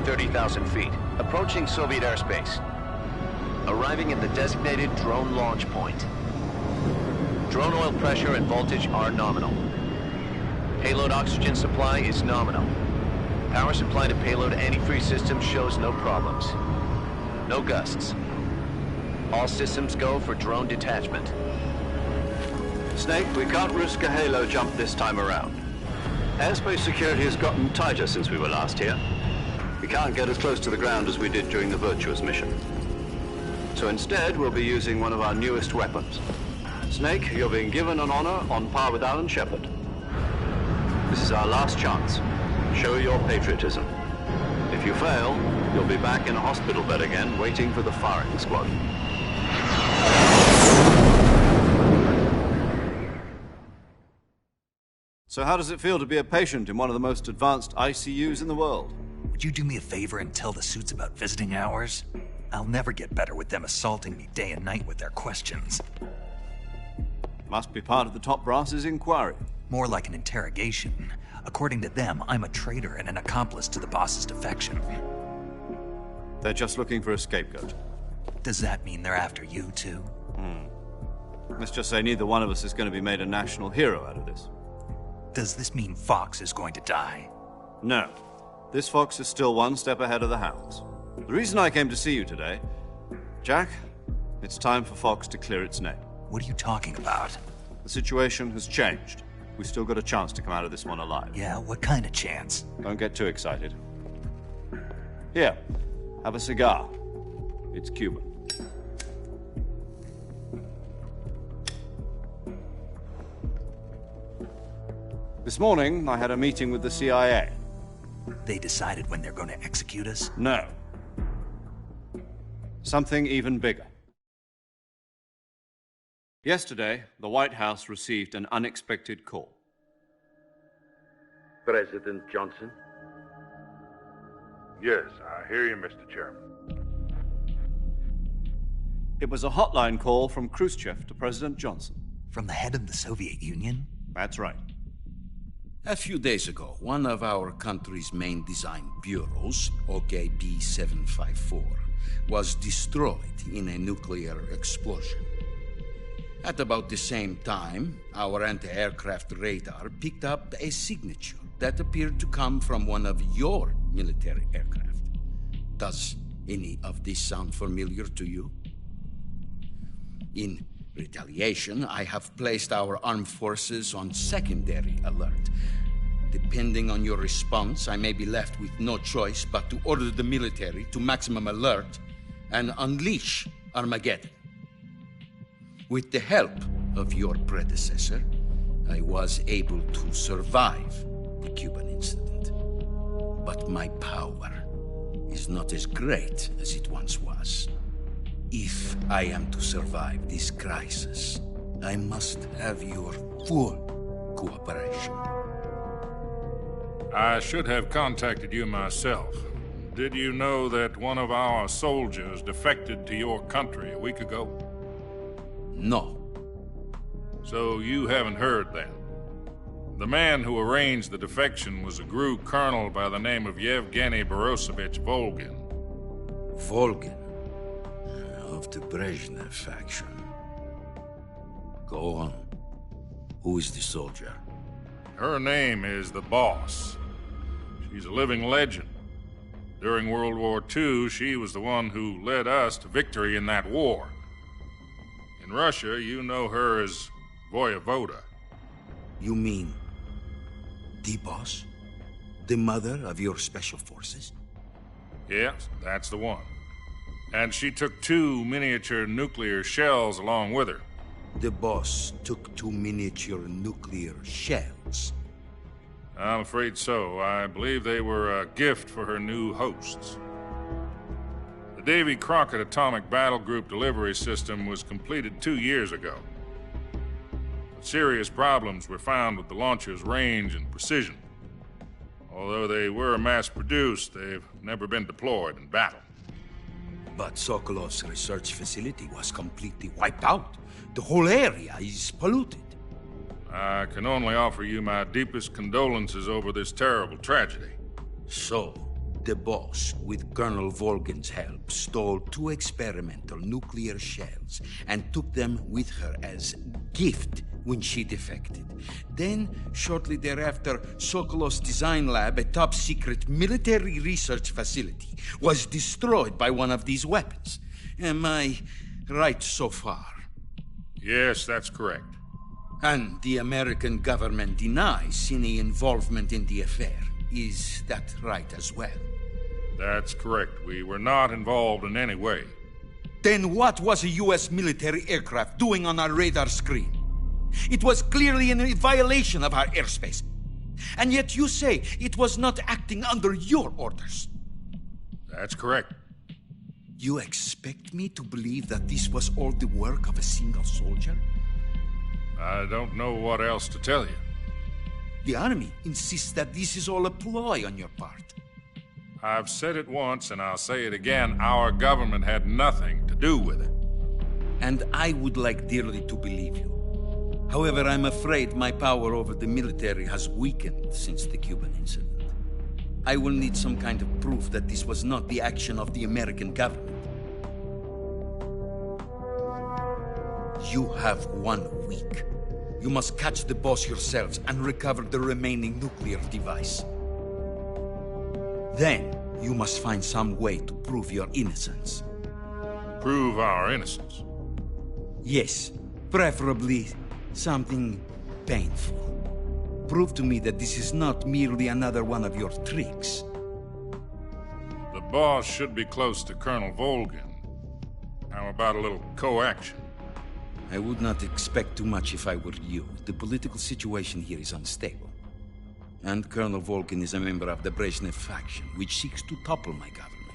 30,000 feet, approaching Soviet airspace. Arriving at the designated drone launch point. Drone oil pressure and voltage are nominal. Payload oxygen supply is nominal. Power supply to payload antifreeze system shows no problems. No gusts. All systems go for drone detachment. Snake, we can't risk a halo jump this time around. Airspace security has gotten tighter since we were last here. We can't get as close to the ground as we did during the Virtuous mission. So instead, we'll be using one of our newest weapons. Snake, you're being given an honor on par with Alan Shepard. This is our last chance. Show your patriotism. If you fail, you'll be back in a hospital bed again, waiting for the firing squad. So how does it feel to be a patient in one of the most advanced ICUs in the world? Would you do me a favor and tell the suits about visiting hours? I'll never get better with them assaulting me day and night with their questions. Must be part of the top brass's inquiry. More like an interrogation. According to them, I'm a traitor and an accomplice to the boss's defection. They're just looking for a scapegoat. Does that mean they're after you, too? Let's just say neither one of us is going to be made a national hero out of this. Does this mean Fox is going to die? No. This fox is still one step ahead of the hounds. The reason I came to see you today... Jack, it's time for Fox to clear its name. What are you talking about? The situation has changed. We've still got a chance to come out of this one alive. Yeah, what kind of chance? Don't get too excited. Here, have a cigar. It's Cuban. This morning, I had a meeting with the CIA. They decided when they're going to execute us? No. Something even bigger. Yesterday, the White House received an unexpected call. President Johnson? Yes, I hear you, Mr. Chairman. It was a hotline call from Khrushchev to President Johnson. From the head of the Soviet Union? That's right. A few days ago, one of our country's main design bureaus, OKB-754, was destroyed in a nuclear explosion. At about the same time, our anti-aircraft radar picked up a signature that appeared to come from one of your military aircraft. Does any of this sound familiar to you? In retaliation, I have placed our armed forces on secondary alert. Depending on your response, I may be left with no choice but to order the military to maximum alert and unleash Armageddon. With the help of your predecessor, I was able to survive the Cuban incident. But my power is not as great as it once was. If I am to survive this crisis, I must have your full cooperation. I should have contacted you myself. Did you know that one of our soldiers defected to your country a week ago? No. So you haven't heard then. The man who arranged the defection was a GRU colonel by the name of Yevgeny Borosovich Volgin. Volgin, of the Brezhnev faction. Go on. Who is the soldier? Her name is the Boss. She's a living legend. During World War II, she was the one who led us to victory in that war. In Russia, you know her as Voyevoda. You mean the Boss? The mother of your special forces? Yes, that's the one. And she took 2 miniature nuclear shells along with her. The Boss took 2 miniature nuclear shells. I'm afraid so. I believe they were a gift for her new hosts. The Davy Crockett Atomic Battle Group delivery system was completed 2 years ago. But serious problems were found with the launcher's range and precision. Although they were mass-produced, they've never been deployed in battle. But Sokolov's research facility was completely wiped out. The whole area is polluted. I can only offer you my deepest condolences over this terrible tragedy. So, The boss, with Colonel Volgin's help, stole 2 experimental nuclear shells and took them with her as gift when she defected. Then, shortly thereafter, Sokolov's design lab, a top-secret military research facility, was destroyed by one of these weapons. Am I right so far? Yes, that's correct. And the American government denies any involvement in the affair. Is that right as well? That's correct. We were not involved in any way. Then what was a U.S. military aircraft doing on our radar screen? It was clearly in violation of our airspace. And yet you say it was not acting under your orders. That's correct. You expect me to believe that this was all the work of a single soldier? I don't know what else to tell you. The Army insists that this is all a ploy on your part. I've said it once, and I'll say it again. Our government had nothing to do with it. And I would like dearly to believe you. However, I'm afraid my power over the military has weakened since the Cuban incident. I will need some kind of proof that this was not the action of the American government. You have 1 week. You must catch the boss yourselves and recover the remaining nuclear device. Then, you must find some way to prove your innocence. Prove our innocence. Yes, preferably something painful. Prove to me that this is not merely another one of your tricks. The boss should be close to Colonel Volgin. How about a little coaction? I would not expect too much if I were you. The political situation here is unstable. And Colonel Volgin is a member of the Brezhnev faction, which seeks to topple my government.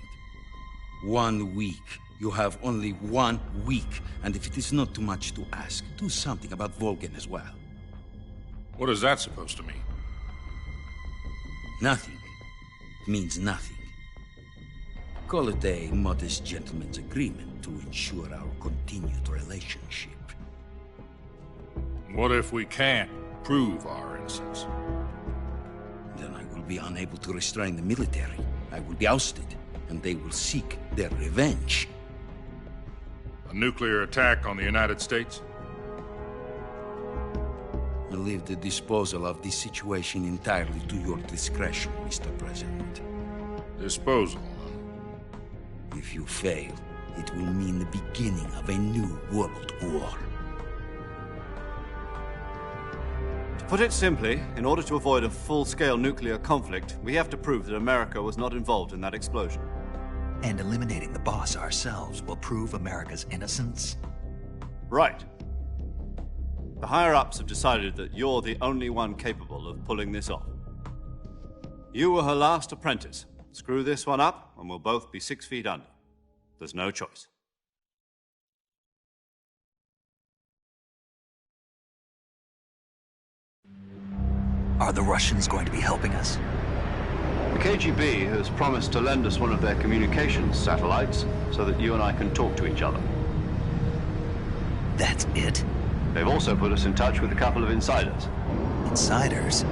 1 week. You have only 1 week. And if it is not too much to ask, do something about Volgin as well. What is that supposed to mean? Nothing. It means nothing. Call it a modest gentleman's agreement to ensure our continued relationship. What if we can't prove our innocence? Then I will be unable to restrain the military. I will be ousted, and they will seek their revenge. A nuclear attack on the United States? I leave the disposal of this situation entirely to your discretion, Mr. President. Disposal? If you fail, it will mean the beginning of a new world war. To put it simply, in order to avoid a full-scale nuclear conflict, we have to prove that America was not involved in that explosion. And eliminating the boss ourselves will prove America's innocence? Right. The higher-ups have decided that you're the only one capable of pulling this off. You were her last apprentice. Screw this one up, and we'll both be 6 feet under. There's no choice. Are the Russians going to be helping us? The KGB has promised to lend us one of their communications satellites so that you and I can talk to each other. That's it? They've also put us in touch with a couple of insiders. Insiders?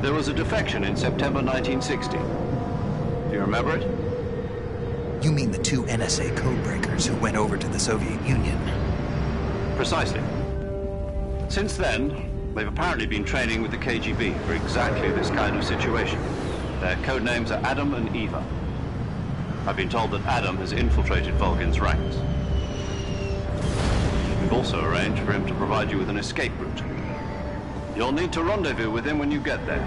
There was a defection in September 1960. Do you remember it? You mean the 2 NSA codebreakers who went over to the Soviet Union? Precisely. Since then, they've apparently been training with the KGB for exactly this kind of situation. Their code names are Adam and Eva. I've been told that Adam has infiltrated Volgin's ranks. We've also arranged for him to provide you with an escape route. You'll need to rendezvous with him when you get there.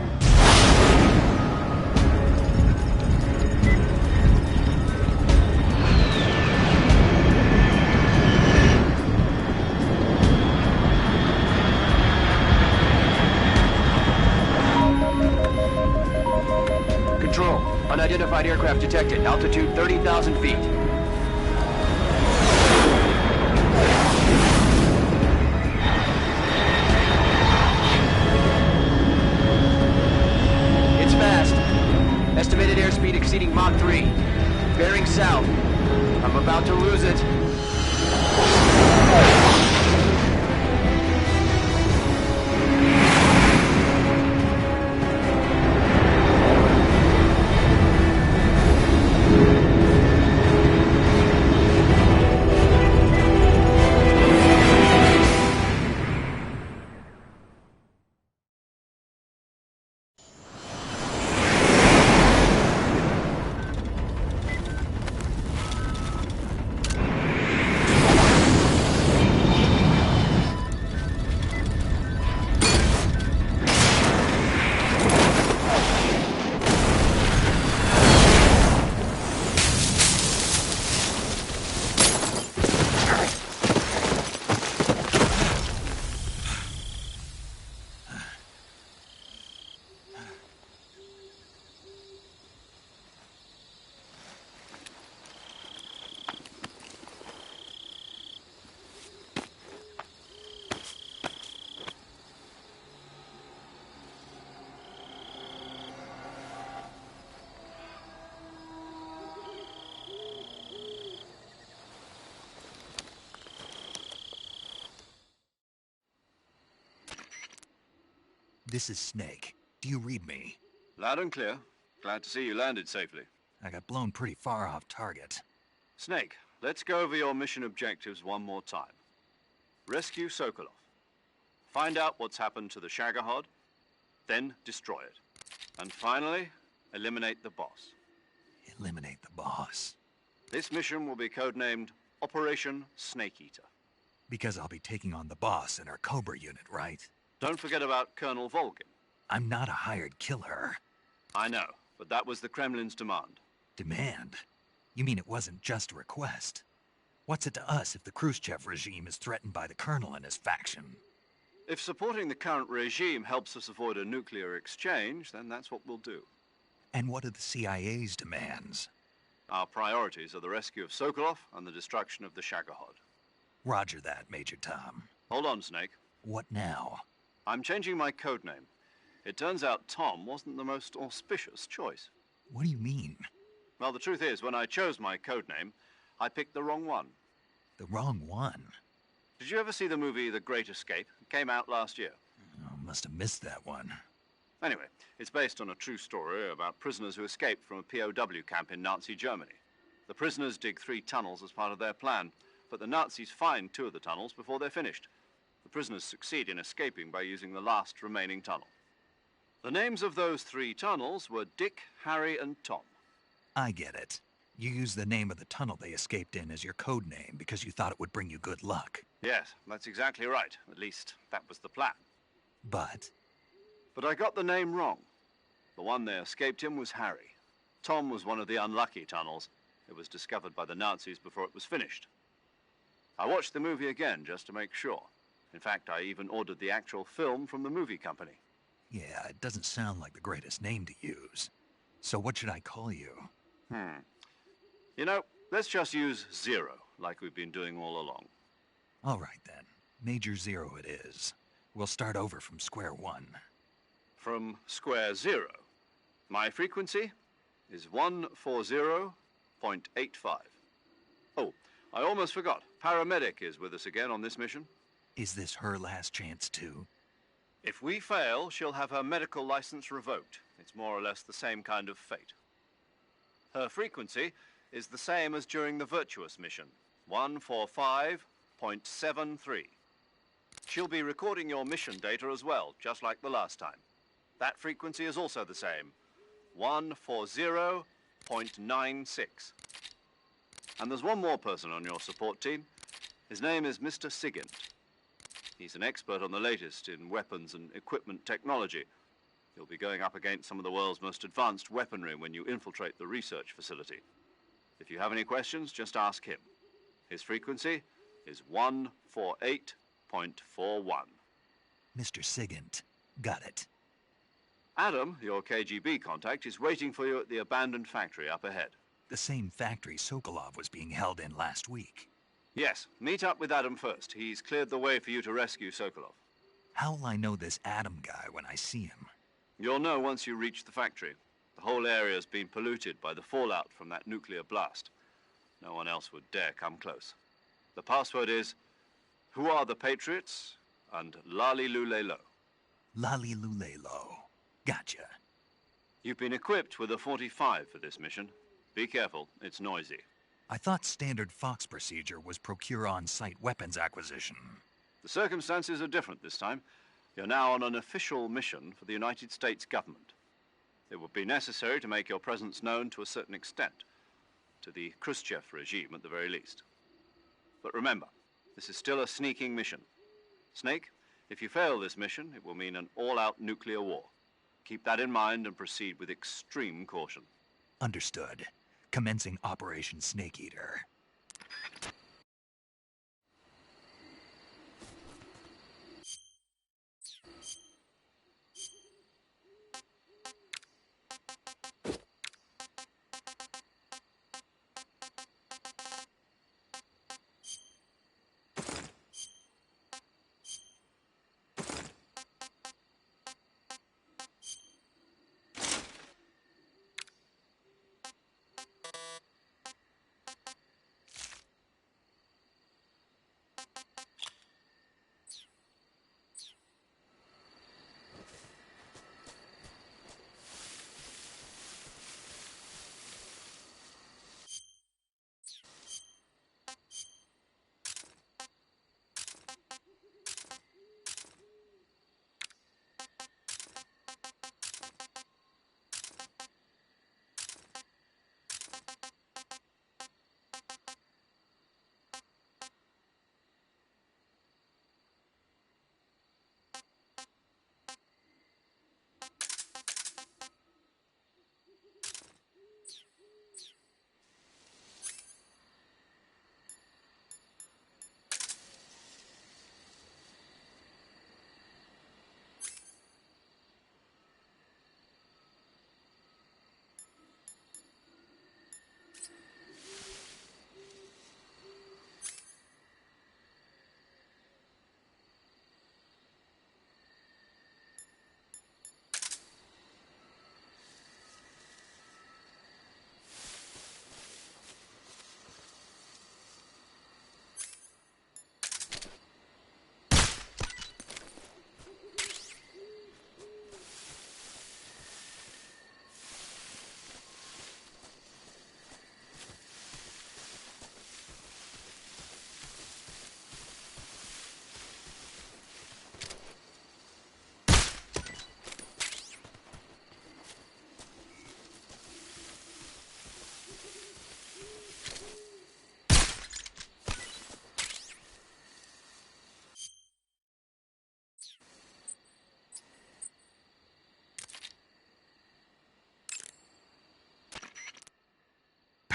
Control. Unidentified aircraft detected. Altitude 30,000 feet. It's fast. Estimated airspeed exceeding Mach 3. Bearing south. I'm about to lose it. This is Snake. Do you read me? Loud and clear. Glad to see you landed safely. I got blown pretty far off target. Snake, let's go over your mission objectives one more time. Rescue Sokolov. Find out what's happened to the Shagohod, then destroy it. And finally, eliminate the boss. Eliminate the boss. This mission will be codenamed Operation Snake Eater. Because I'll be taking on the boss in our Cobra unit, right? Don't forget about Colonel Volgin. I'm not a hired killer. I know, but that was the Kremlin's demand. Demand? You mean it wasn't just a request? What's it to us if the Khrushchev regime is threatened by the Colonel and his faction? If supporting the current regime helps us avoid a nuclear exchange, then that's what we'll do. And what are the CIA's demands? Our priorities are the rescue of Sokolov and the destruction of the Shagohod. Roger that, Major Tom. Hold on, Snake. What now? I'm changing my codename. It turns out Tom wasn't the most auspicious choice. What do you mean? Well, the truth is, when I chose my codename, I picked the wrong one. The wrong one? Did you ever see the movie The Great Escape? It came out last year. Oh, must have missed that one. Anyway, it's based on a true story about prisoners who escaped from a POW camp in Nazi Germany. The prisoners dig 3 tunnels as part of their plan, but the Nazis find 2 of the tunnels before they're finished. The prisoners succeed in escaping by using the last remaining tunnel. The names of those 3 tunnels were Dick, Harry, and Tom. I get it. You used the name of the tunnel they escaped in as your code name because you thought it would bring you good luck. Yes, that's exactly right. At least, that was the plan. But I got the name wrong. The one they escaped in was Harry. Tom was one of the unlucky tunnels. It was discovered by the Nazis before it was finished. I watched the movie again just to make sure. In fact, I even ordered the actual film from the movie company. yeah, it doesn't sound like the greatest name to use. So what should I call you? You know, let's just use Zero, like we've been doing all along. All right then. Major Zero it is. We'll start over from square one. From square 0. My frequency is 140.85. Oh, I almost forgot. Paramedic is with us again on this mission. Is this her last chance too? If we fail, she'll have her medical license revoked. It's more or less the same kind of fate. Her frequency is the same as during the Virtuous mission, 145.73. She'll be recording your mission data as well, just like the last time. That frequency is also the same, 140.96. And there's one more person on your support team. His name is Mr. Sigint. He's an expert on the latest in weapons and equipment technology. You'll be going up against some of the world's most advanced weaponry when you infiltrate the research facility. If you have any questions, just ask him. His frequency is 148.41. Mr. Sigint. Got it. Adam, your KGB contact, is waiting for you at the abandoned factory up ahead. The same factory Sokolov was being held in last week. Yes, meet up with Adam first. He's cleared the way for you to rescue Sokolov. How will I know this Adam guy when I see him? You'll know once you reach the factory. The whole area's been polluted by the fallout from that nuclear blast. No one else would dare come close. The password is, "Who are the Patriots?" and Lali Lulelo. Lali Lulelo. Gotcha. You've been equipped with a 45 for this mission. Be careful, it's noisy. I thought standard Fox procedure was procure on-site weapons acquisition. The circumstances are different this time. You're now on an official mission for the United States government. It would be necessary to make your presence known to a certain extent, to the Khrushchev regime at the very least. But remember, this is still a sneaking mission. Snake, if you fail this mission, it will mean an all-out nuclear war. Keep that in mind and proceed with extreme caution. Understood. Commencing Operation Snake Eater.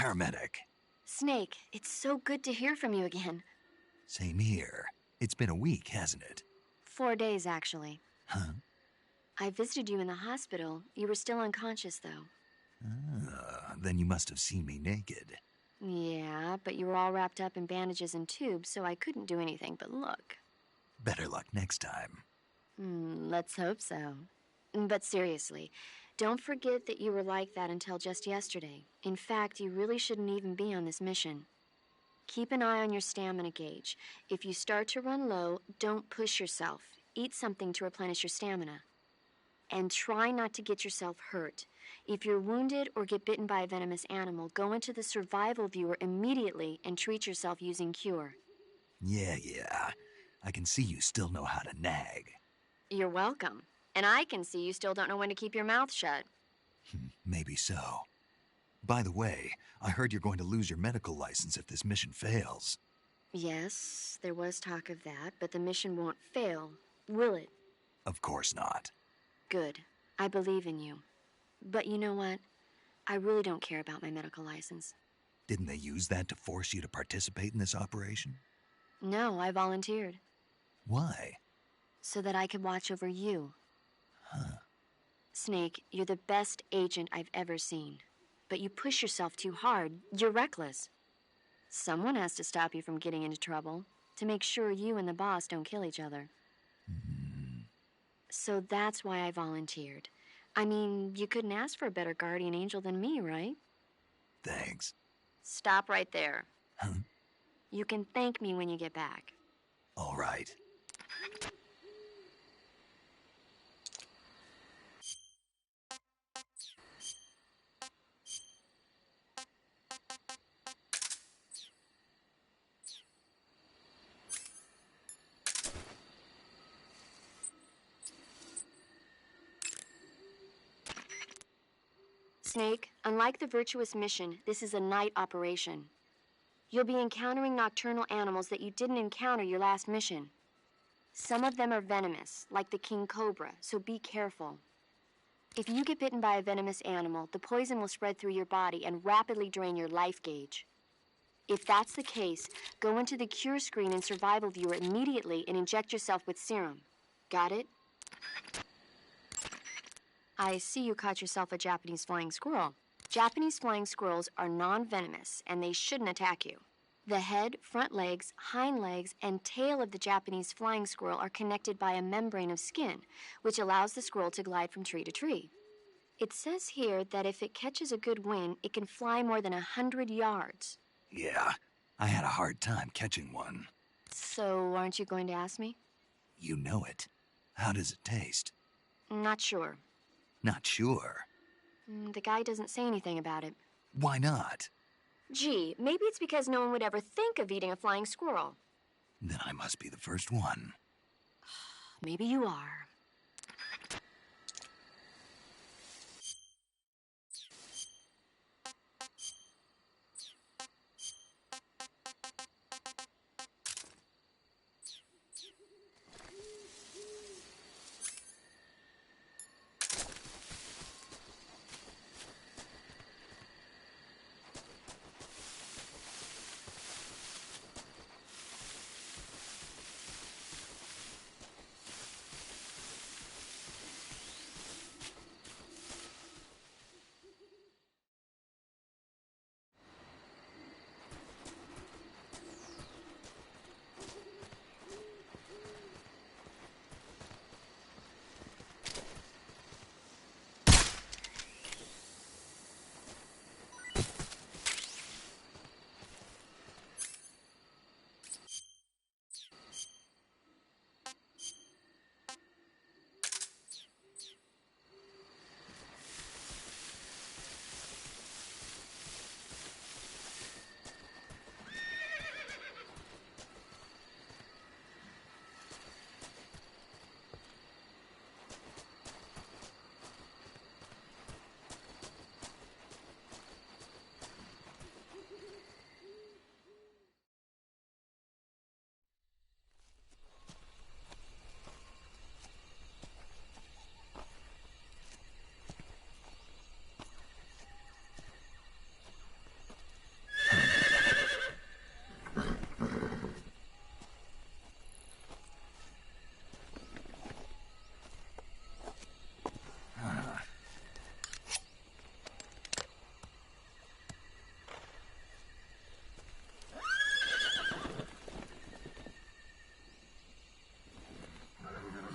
paramedic. Snake, it's so good to hear from you again. Same here. It's been a week, hasn't it? 4 days, actually. Huh? I visited you in the hospital. You were still unconscious, though. Then you must have seen me naked. Yeah, but you were all wrapped up in bandages and tubes, so I couldn't do anything but look. Better luck next time. Let's hope so. But seriously, don't forget that you were like that until just yesterday. In fact, you really shouldn't even be on this mission. Keep an eye on your stamina gauge. If you start to run low, don't push yourself. Eat something to replenish your stamina. And try not to get yourself hurt. If you're wounded or get bitten by a venomous animal, go into the survival viewer immediately and treat yourself using Cure. Yeah. I can see you still know how to nag. You're welcome. And I can see you still don't know when to keep your mouth shut. Maybe so. By the way, I heard you're going to lose your medical license if this mission fails. Yes, there was talk of that, but the mission won't fail, will it? Of course not. Good. I believe in you. But you know what? I really don't care about my medical license. Didn't they use that to force you to participate in this operation? No, I volunteered. Why? So that I could watch over you. Huh. Snake, you're the best agent I've ever seen. But you push yourself too hard. You're reckless. Someone has to stop you from getting into trouble, to make sure you and the boss don't kill each other. So that's why I volunteered. I mean, you couldn't ask for a better guardian angel than me, right? Thanks. Stop right there. Huh? You can thank me when you get back. All right. Snake, unlike the Virtuous mission, this is a night operation. You'll be encountering nocturnal animals that you didn't encounter your last mission. Some of them are venomous, like the king cobra, so be careful. If you get bitten by a venomous animal, the poison will spread through your body and rapidly drain your life gauge. If that's the case, go into the cure screen and survival viewer immediately and inject yourself with serum. Got it? I see you caught yourself a Japanese flying squirrel. Japanese flying squirrels are non-venomous, and they shouldn't attack you. The head, front legs, hind legs, and tail of the Japanese flying squirrel are connected by a membrane of skin, which allows the squirrel to glide from tree to tree. It says here that if it catches a good wind, it can fly more than 100 yards. Yeah, I had a hard time catching one. So, aren't you going to ask me? You know it. How does it taste? Not sure. Not sure. The guy doesn't say anything about it. Why not? Gee, maybe it's because no one would ever think of eating a flying squirrel. Then I must be the first one. Maybe you are.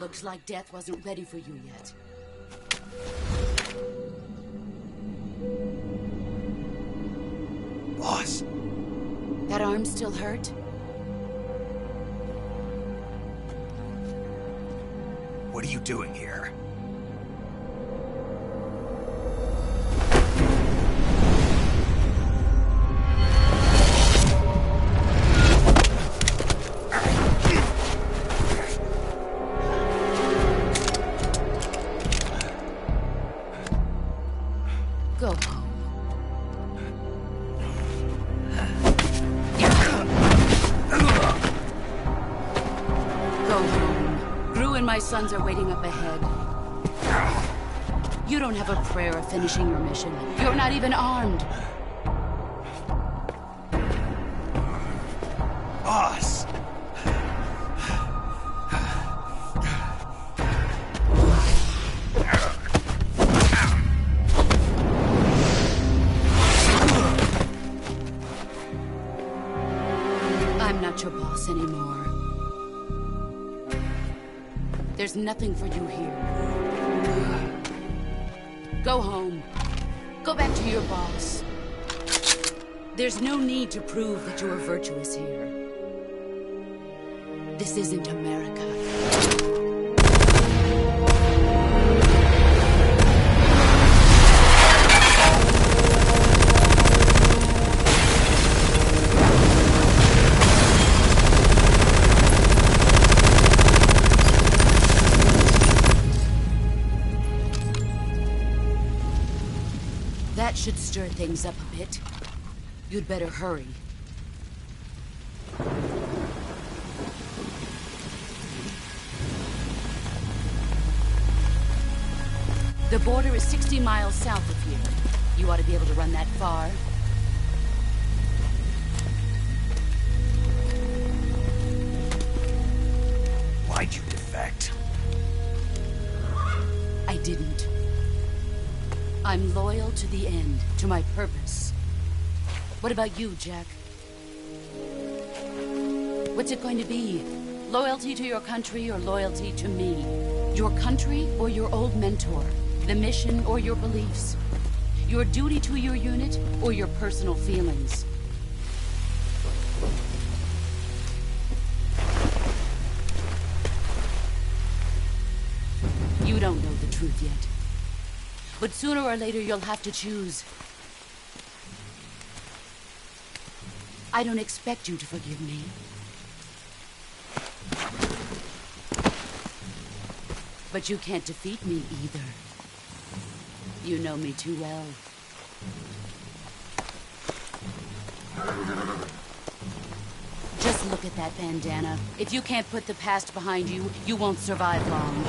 Looks like death wasn't ready for you yet. Boss. That arm still hurt? What are you doing here? Go home. Go home. Gru and my sons are waiting up ahead. You don't have a prayer of finishing your mission. You're not even armed. Boss! I'm not your boss anymore. There's nothing for you here. Go home. Go back to your boss. There's no need to prove that you are virtuous here. This isn't America. That should stir things up a bit. You'd better hurry. The border is 60 miles south of here. You ought to be able to run that far. Why'd you defect? I didn't. I'm loyal to the end, to my purpose. What about you, Jack? What's it going to be? Loyalty to your country or loyalty to me? Your country or your old mentor? The mission or your beliefs? Your duty to your unit or your personal feelings? You don't know the truth yet. But sooner or later, you'll have to choose. I don't expect you to forgive me. But you can't defeat me either. You know me too well. Just look at that bandana. If you can't put the past behind you, you won't survive long.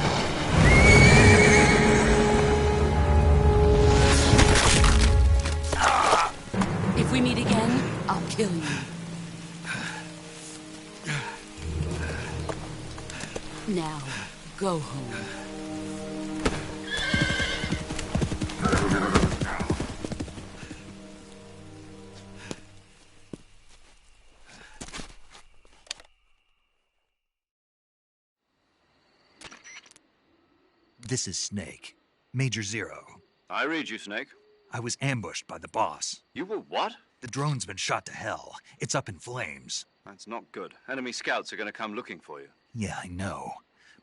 If we meet again, I'll kill you. Now, go home. This is Snake. Major Zero. I read you, Snake. I was ambushed by the boss. You were what? The drone's been shot to hell. It's up in flames. That's not good. Enemy scouts are going to come looking for you. Yeah, I know.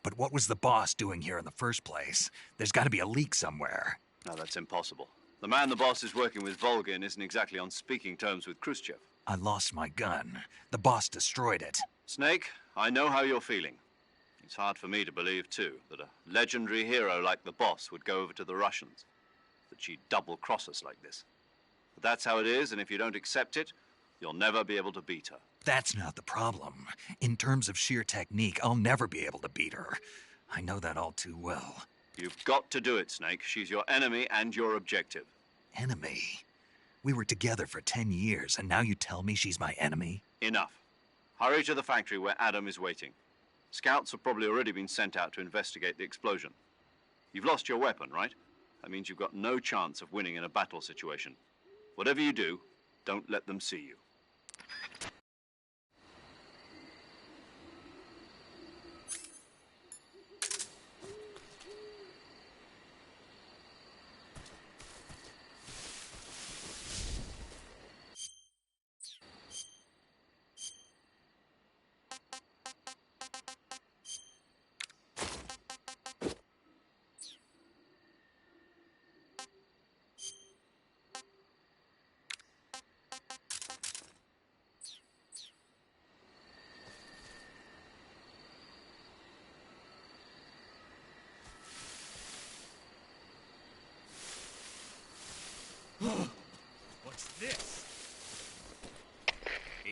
But what was the boss doing here in the first place? There's got to be a leak somewhere. No, that's impossible. The man the boss is working with, Volgin, isn't exactly on speaking terms with Khrushchev. I lost my gun. The boss destroyed it. Snake, I know how you're feeling. It's hard for me to believe, too, that a legendary hero like the boss would go over to the Russians. That she'd double-cross us like this. But that's how it is, and if you don't accept it, you'll never be able to beat her. That's not the problem. In terms of sheer technique, I'll never be able to beat her. I know that all too well. You've got to do it, Snake. She's your enemy and your objective. Enemy? We were together for 10 years, and now you tell me she's my enemy? Enough. Hurry to the factory where Adam is waiting. Scouts have probably already been sent out to investigate the explosion. You've lost your weapon, right? That means you've got no chance of winning in a battle situation. Whatever you do, don't let them see you.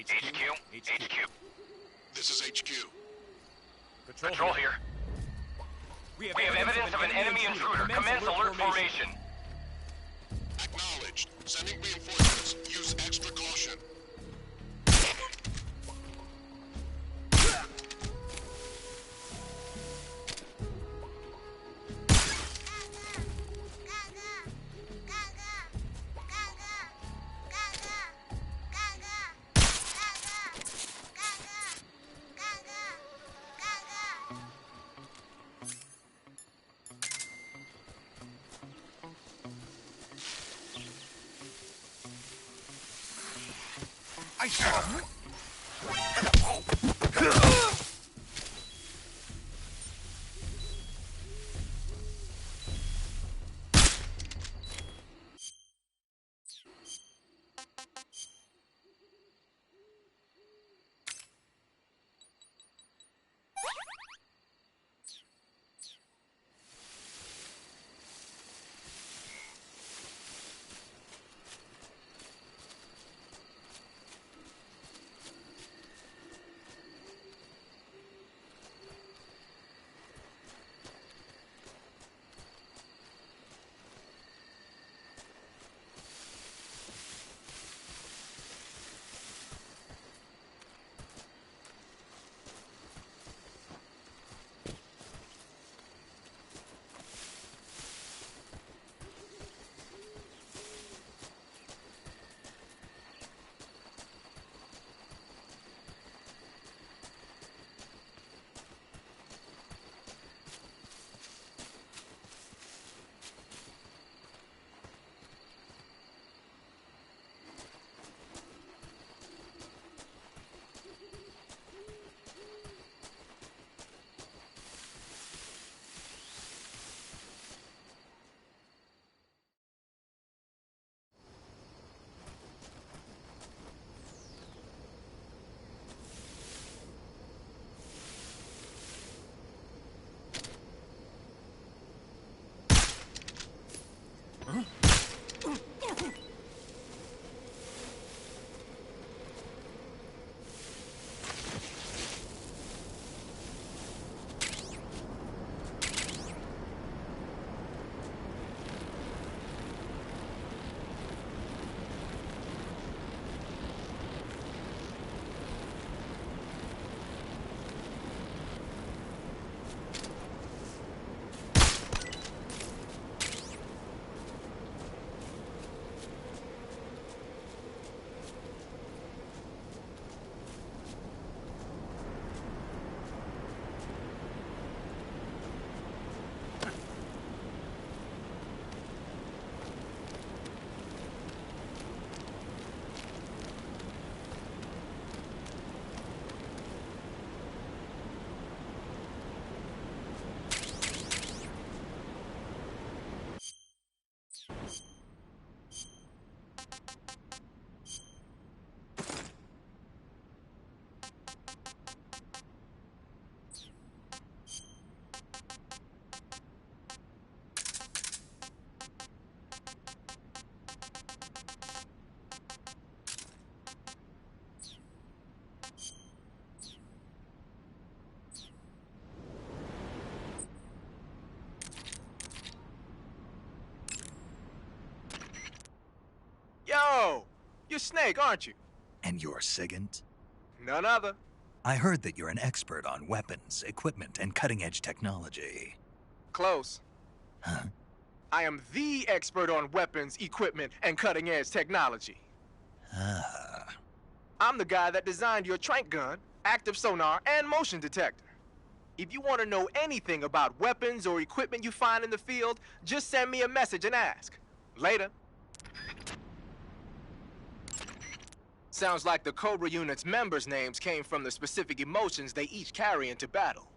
HQ. This is HQ. Patrol here. We have evidence of an enemy intruder. Commence alert formation. Acknowledged. Sending reinforcements. Use extra caution. Yo! You're Snake, aren't you? And you're Sigint? None other. I heard that you're an expert on weapons, equipment, and cutting-edge technology. Close. Huh? I am the expert on weapons, equipment, and cutting-edge technology. Ah. I'm the guy that designed your trank gun, active sonar, and motion detector. If you want to know anything about weapons or equipment you find in the field, just send me a message and ask. Later. Sounds like the Cobra unit's members' names came from the specific emotions they each carry into battle.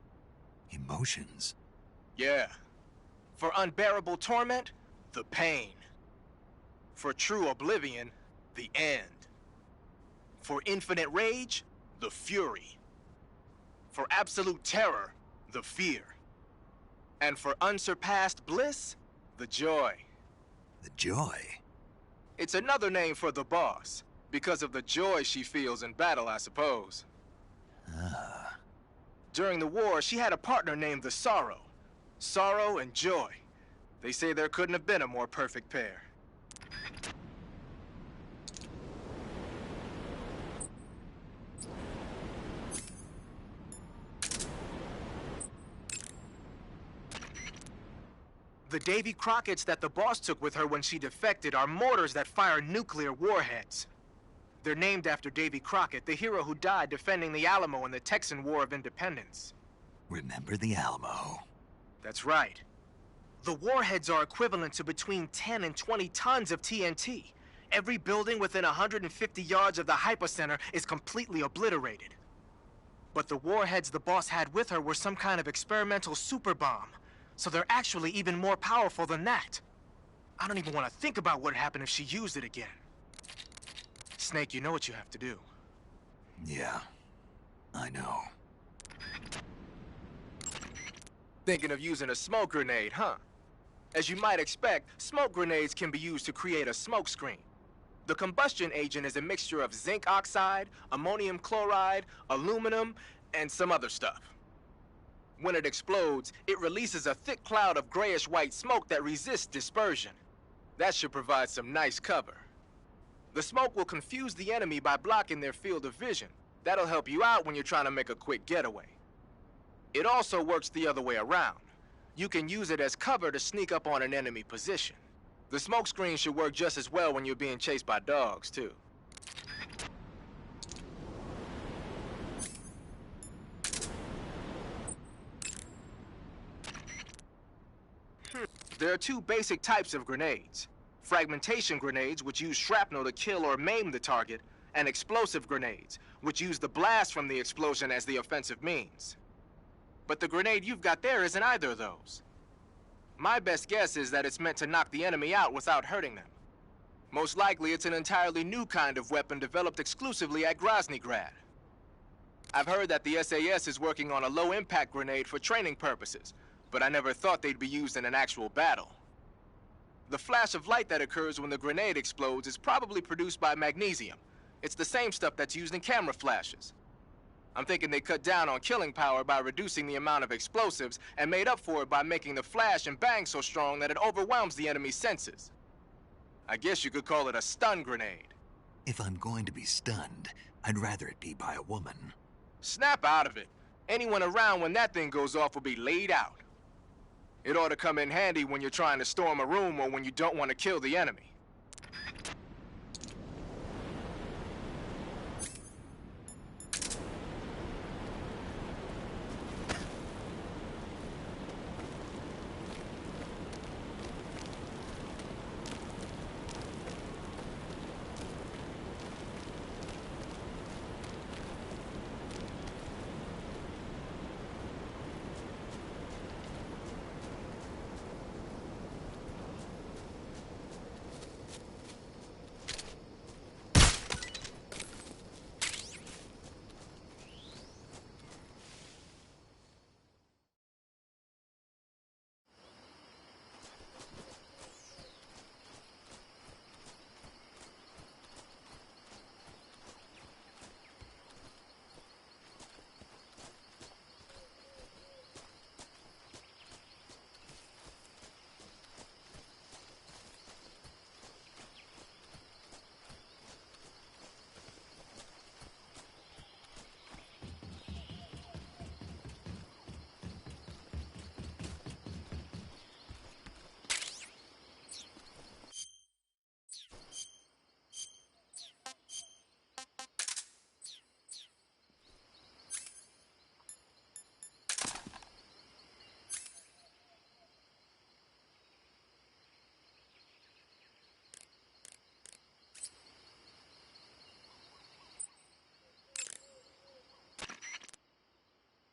Emotions? Yeah. For unbearable torment, the pain. For true oblivion, the end. For infinite rage, the fury. For absolute terror, the fear. And for unsurpassed bliss, the joy. The joy? It's another name for the boss. Because of the joy she feels in battle, I suppose. During the war, she had a partner named the Sorrow. Sorrow and joy. They say there couldn't have been a more perfect pair. The Davy Crockett's that the boss took with her when she defected are mortars that fire nuclear warheads. They're named after Davy Crockett, the hero who died defending the Alamo in the Texan War of Independence. Remember the Alamo. That's right. The warheads are equivalent to between 10 and 20 tons of TNT. Every building within 150 yards of the hypocenter is completely obliterated. But the warheads the boss had with her were some kind of experimental super bomb. So they're actually even more powerful than that. I don't even want to think about what happened if she used it again. Snake, you know what you have to do. Yeah, I know. Thinking of using a smoke grenade, huh? As you might expect, smoke grenades can be used to create a smoke screen. The combustion agent is a mixture of zinc oxide, ammonium chloride, aluminum, and some other stuff. When it explodes, it releases a thick cloud of grayish-white smoke that resists dispersion. That should provide some nice cover. The smoke will confuse the enemy by blocking their field of vision. That'll help you out when you're trying to make a quick getaway. It also works the other way around. You can use it as cover to sneak up on an enemy position. The smoke screen should work just as well when you're being chased by dogs, too. There are two basic types of grenades. Fragmentation grenades, which use shrapnel to kill or maim the target, and explosive grenades, which use the blast from the explosion as the offensive means. But the grenade you've got there isn't either of those. My best guess is that it's meant to knock the enemy out without hurting them. Most likely, it's an entirely new kind of weapon developed exclusively at Groznygrad. I've heard that the SAS is working on a low-impact grenade for training purposes, but I never thought they'd be used in an actual battle. The flash of light that occurs when the grenade explodes is probably produced by magnesium. It's the same stuff that's used in camera flashes. I'm thinking they cut down on killing power by reducing the amount of explosives and made up for it by making the flash and bang so strong that it overwhelms the enemy's senses. I guess you could call it a stun grenade. If I'm going to be stunned, I'd rather it be by a woman. Snap out of it. Anyone around when that thing goes off will be laid out. It ought to come in handy when you're trying to storm a room or when you don't want to kill the enemy.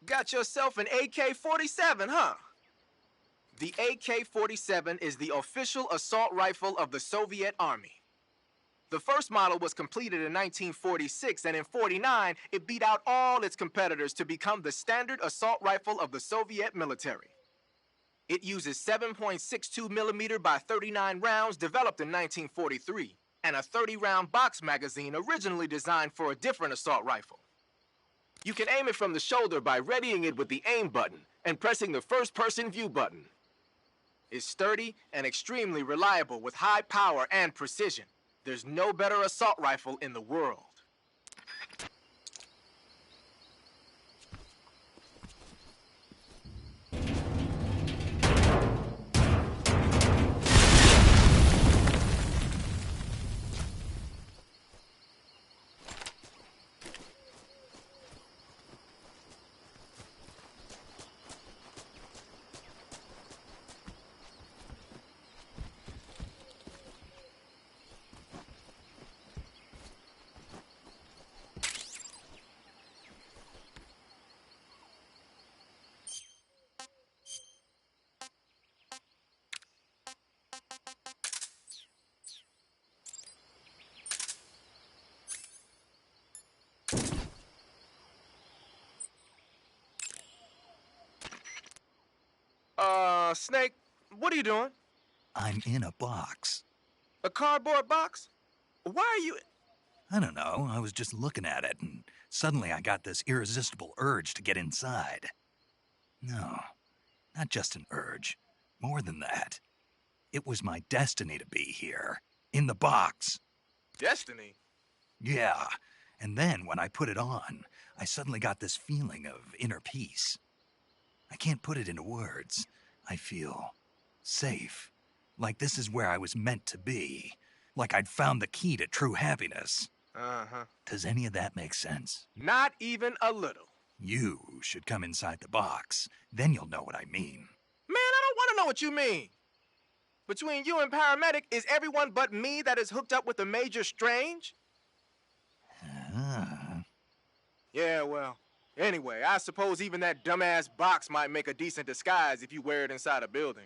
Got yourself an AK-47, huh? The AK-47 is the official assault rifle of the Soviet Army. The first model was completed in 1946, and in '49, it beat out all its competitors to become the standard assault rifle of the Soviet military. It uses 7.62 millimeter by 39 rounds developed in 1943 and a 30-round box magazine originally designed for a different assault rifle. You can aim it from the shoulder by readying it with the aim button and pressing the first-person view button. It's sturdy and extremely reliable with high power and precision. There's no better assault rifle in the world. Snake, what are you doing? I'm in a box. A cardboard box? Why are you... I don't know, I was just looking at it, and suddenly I got this irresistible urge to get inside. No, not just an urge. More than that. It was my destiny to be here. In the box. Destiny? Yeah, and then when I put it on, I suddenly got this feeling of inner peace. I can't put it into words. I feel safe. Like this is where I was meant to be. Like I'd found the key to true happiness. Uh-huh. Does any of that make sense? Not even a little. You should come inside the box. Then you'll know what I mean. Man, I don't want to know what you mean. Between you and Paramedic, is everyone but me that is hooked up with the Major Strange? Yeah, well, anyway, I suppose even that dumbass box might make a decent disguise if you wear it inside a building.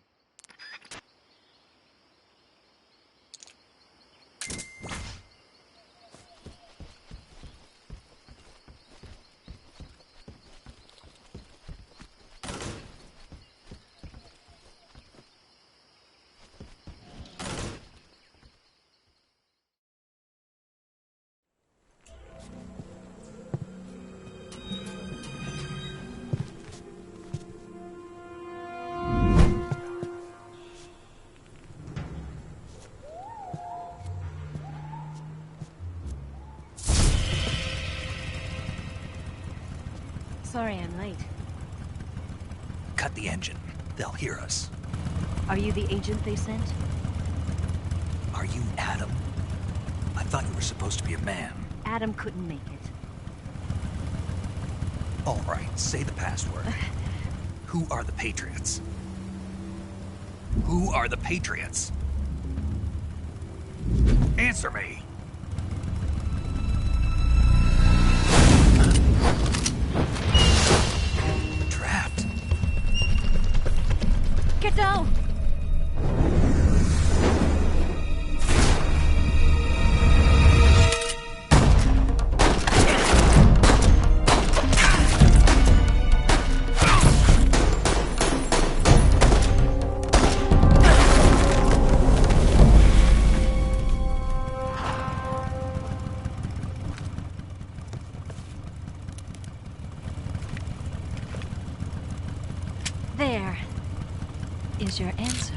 Sorry I'm late. Cut the engine. They'll hear us. Are you the agent they sent? Are you Adam? I thought you were supposed to be a man. Adam couldn't make it. All right, say the password. Who are the Patriots? Who are the Patriots? Answer me! Trapped. Get down! There is your answer.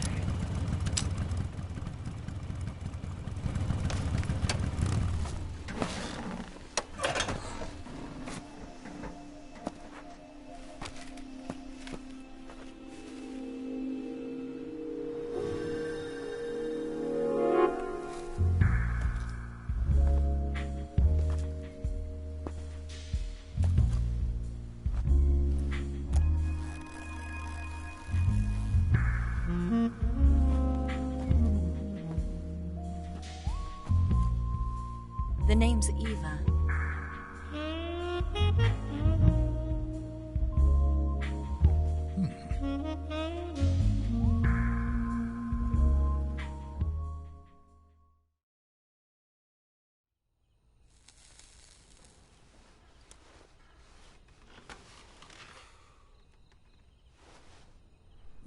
The name's Eva.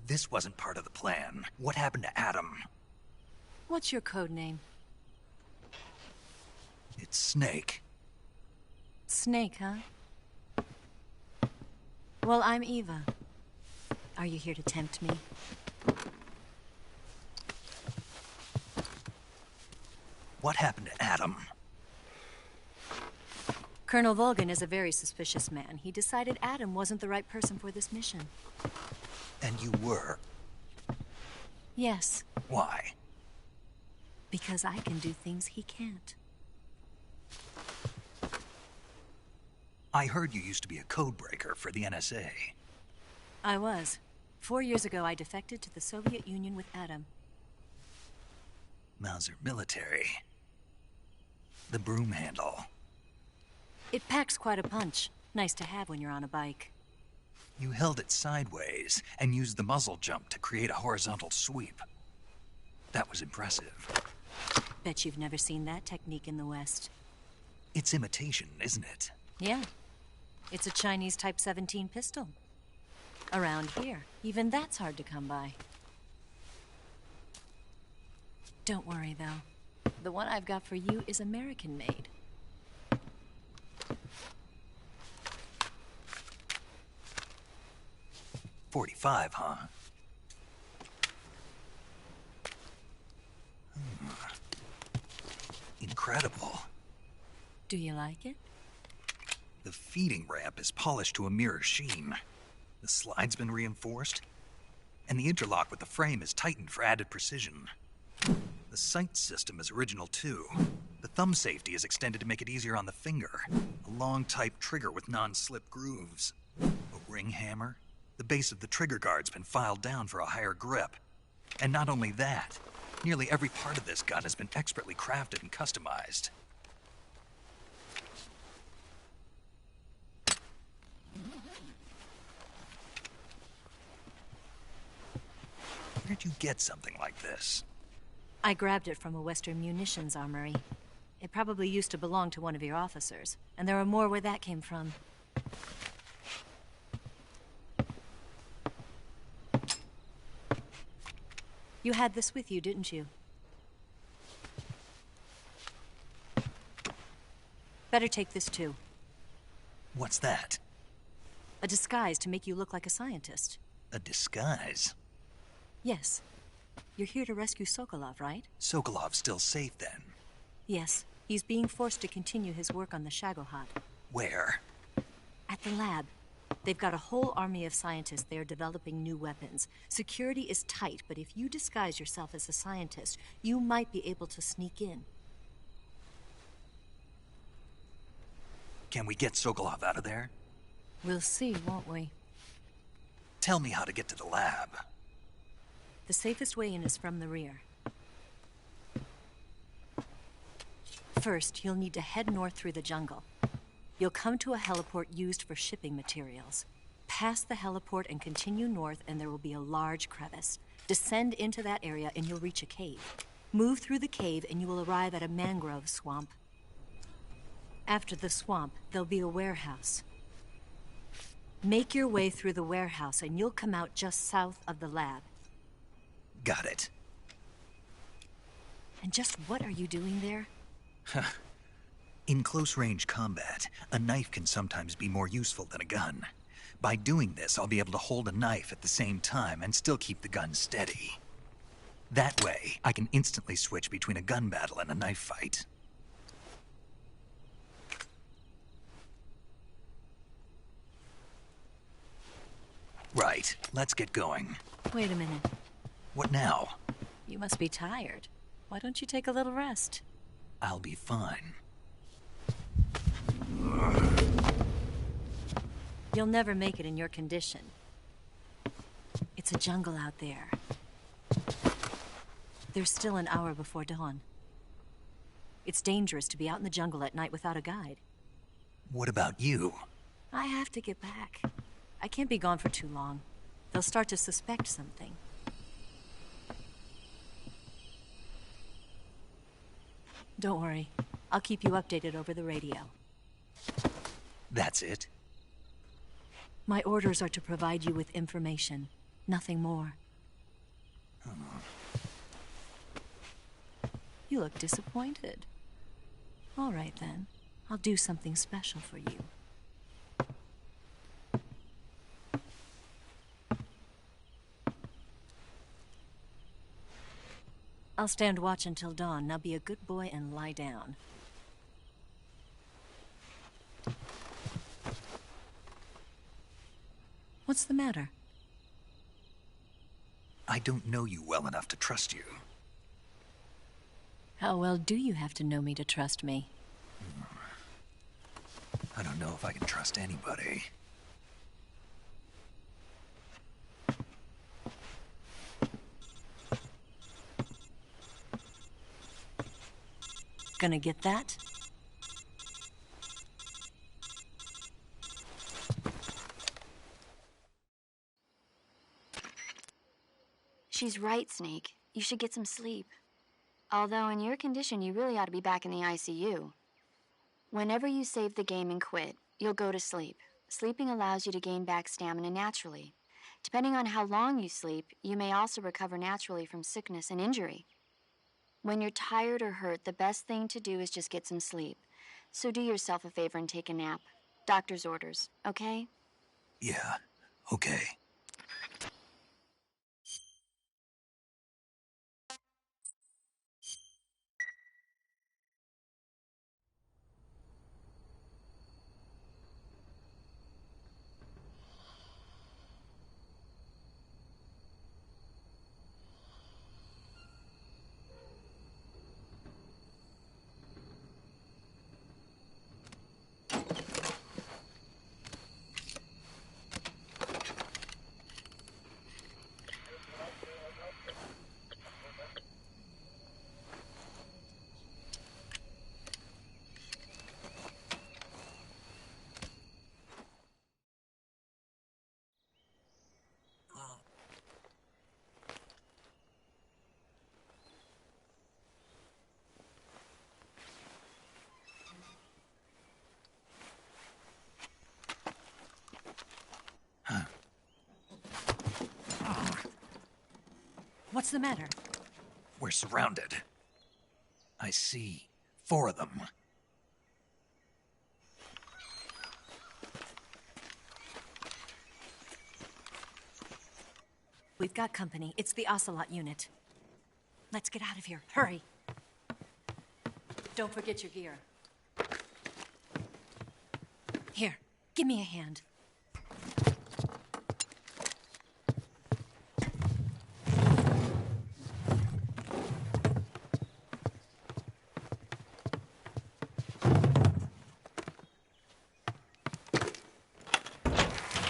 This wasn't part of the plan. What happened to Adam? What's your code name? It's Snake. Snake, huh? Well, I'm Eva. Are you here to tempt me? What happened to Adam? Colonel Volgan is a very suspicious man. He decided Adam wasn't the right person for this mission. And you were? Yes, Why? because I can do things he can't. I heard you used to be a codebreaker for the NSA. I was. 4 years ago, I defected to the Soviet Union with Adam. Mauser military. The broom handle. It packs quite a punch. Nice to have when you're on a bike. You held it sideways and used the muzzle jump to create a horizontal sweep. That was impressive. Bet you've never seen that technique in the West. It's imitation, isn't it? Yeah. It's a Chinese Type 17 pistol. Around here, even that's hard to come by. Don't worry, though. The one I've got for you is American-made. .45, huh? Incredible. Do you like it? The feeding ramp is polished to a mirror sheen. The slide's been reinforced, and the interlock with the frame is tightened for added precision. The sight system is original too. The thumb safety is extended to make it easier on the finger. A long type trigger with non-slip grooves. A ring hammer. The base of the trigger guard's been filed down for a higher grip. And not only that, nearly every part of this gun has been expertly crafted and customized. Where'd you get something like this? I grabbed it from a Western munitions armory. It probably used to belong to one of your officers, and there are more where that came from. You had this with you, didn't you? Better take this too. What's that? A disguise to make you look like a scientist. A disguise? Yes. You're here to rescue Sokolov, right? Sokolov's still safe then? Yes. He's being forced to continue his work on the Shagohod. Where? At the lab. They've got a whole army of scientists there developing new weapons. Security is tight, but if you disguise yourself as a scientist, you might be able to sneak in. Can we get Sokolov out of there? We'll see, won't we? Tell me how to get to the lab. The safest way in is from the rear. First, you'll need to head north through the jungle. You'll come to a heliport used for shipping materials. Pass the heliport and continue north, and there will be a large crevice. Descend into that area, and you'll reach a cave. Move through the cave, and you will arrive at a mangrove swamp. After the swamp, there'll be a warehouse. Make your way through the warehouse, and you'll come out just south of the lab. Got it. And just what are you doing there? In close-range combat, a knife can sometimes be more useful than a gun. By doing this, I'll be able to hold a knife at the same time and still keep the gun steady. That way, I can instantly switch between a gun battle and a knife fight. Right, let's get going. Wait a minute. What now? You must be tired. Why don't you take a little rest? I'll be fine. You'll never make it in your condition. It's a jungle out there. There's still an hour before dawn. It's dangerous to be out in the jungle at night without a guide. What about you? I have to get back. I can't be gone for too long. They'll start to suspect something. Don't worry. I'll keep you updated over the radio. That's it? My orders are to provide you with information. Nothing more. You look disappointed. All right, then. I'll do something special for you. I'll stand watch until dawn. Now be a good boy and lie down. What's the matter? I don't know you well enough to trust you. How well do you have to know me to trust me? I don't know if I can trust anybody. Gonna get that? She's right, Snake. You should get some sleep. Although in your condition, you really ought to be back in the ICU. Whenever you save the game and quit, you'll go to sleep. Sleeping allows you to gain back stamina naturally. Depending on how long you sleep, you may also recover naturally from sickness and injury. When you're tired or hurt, the best thing to do is just get some sleep. So do yourself a favor and take a nap. Doctor's orders, okay? Yeah, okay. What's the matter? We're surrounded. I see 4 of them. We've got company. It's the Ocelot unit. Let's get out of here. Hurry. Don't forget your gear. Here, give me a hand.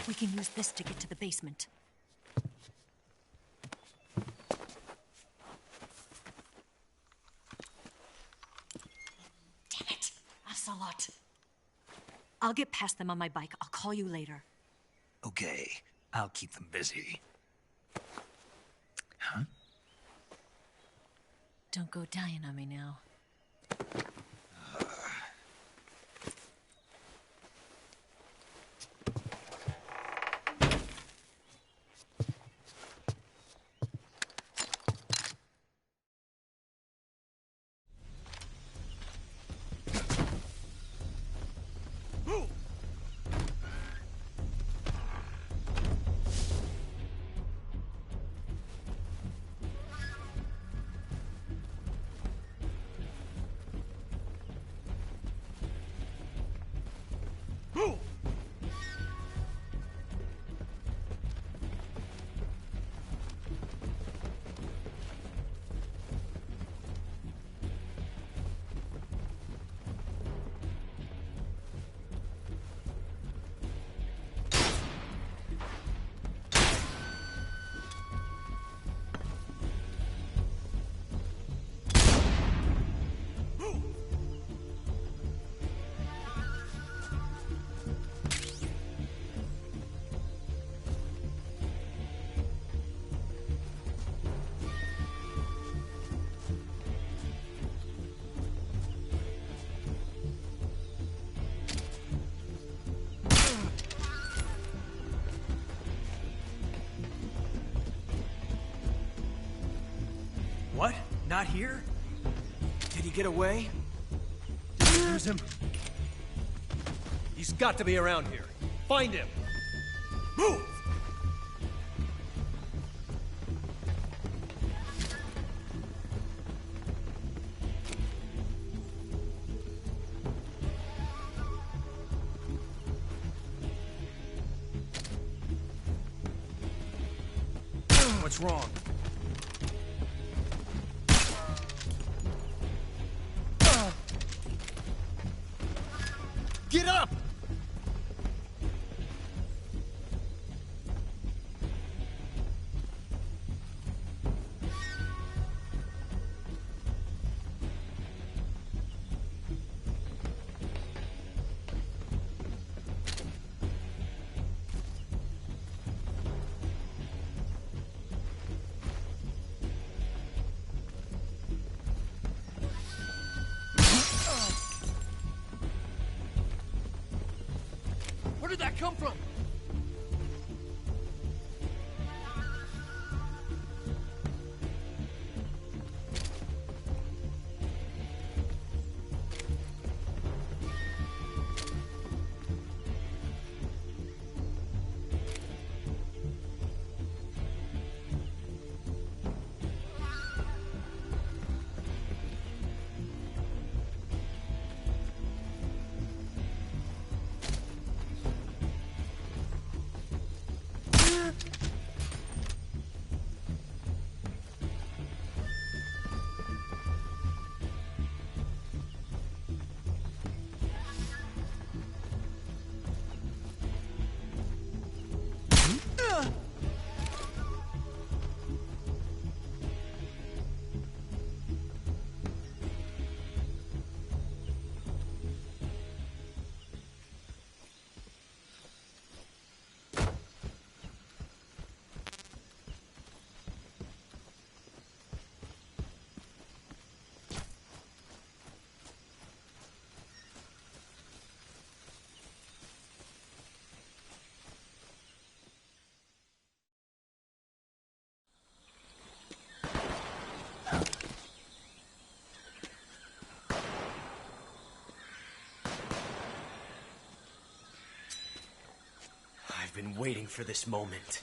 We can use this to get to the basement. Damn it! Ocelot. I'll get past them on my bike. I'll call you later. Okay, I'll keep them busy. Huh? Don't go dying on me now. What? Not here? Did he get away? Did Lose him? He's got to be around here. Find him! Move! What's wrong? Get up! Where did that come from? I've been waiting for this moment.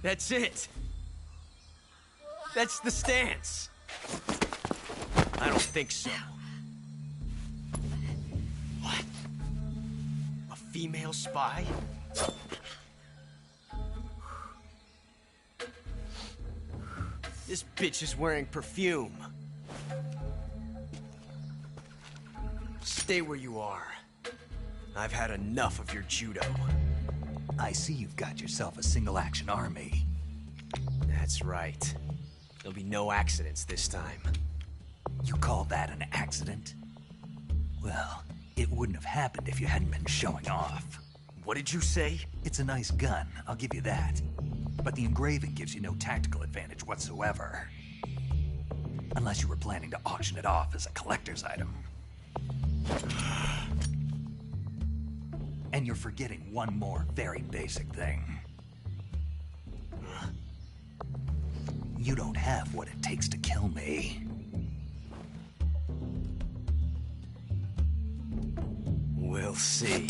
That's it. That's the stance. I don't think so. What? A female spy? This bitch is wearing perfume. Stay where you are. I've had enough of your judo. I see you've got yourself a single-action army. That's right. There'll be no accidents this time. You call that an accident? Well, it wouldn't have happened if you hadn't been showing off. What did you say? It's a nice gun, I'll give you that. But the engraving gives you no tactical advantage whatsoever. Unless you were planning to auction it off as a collector's item. And you're forgetting one more very basic thing. You don't have what it takes to kill me. We'll see.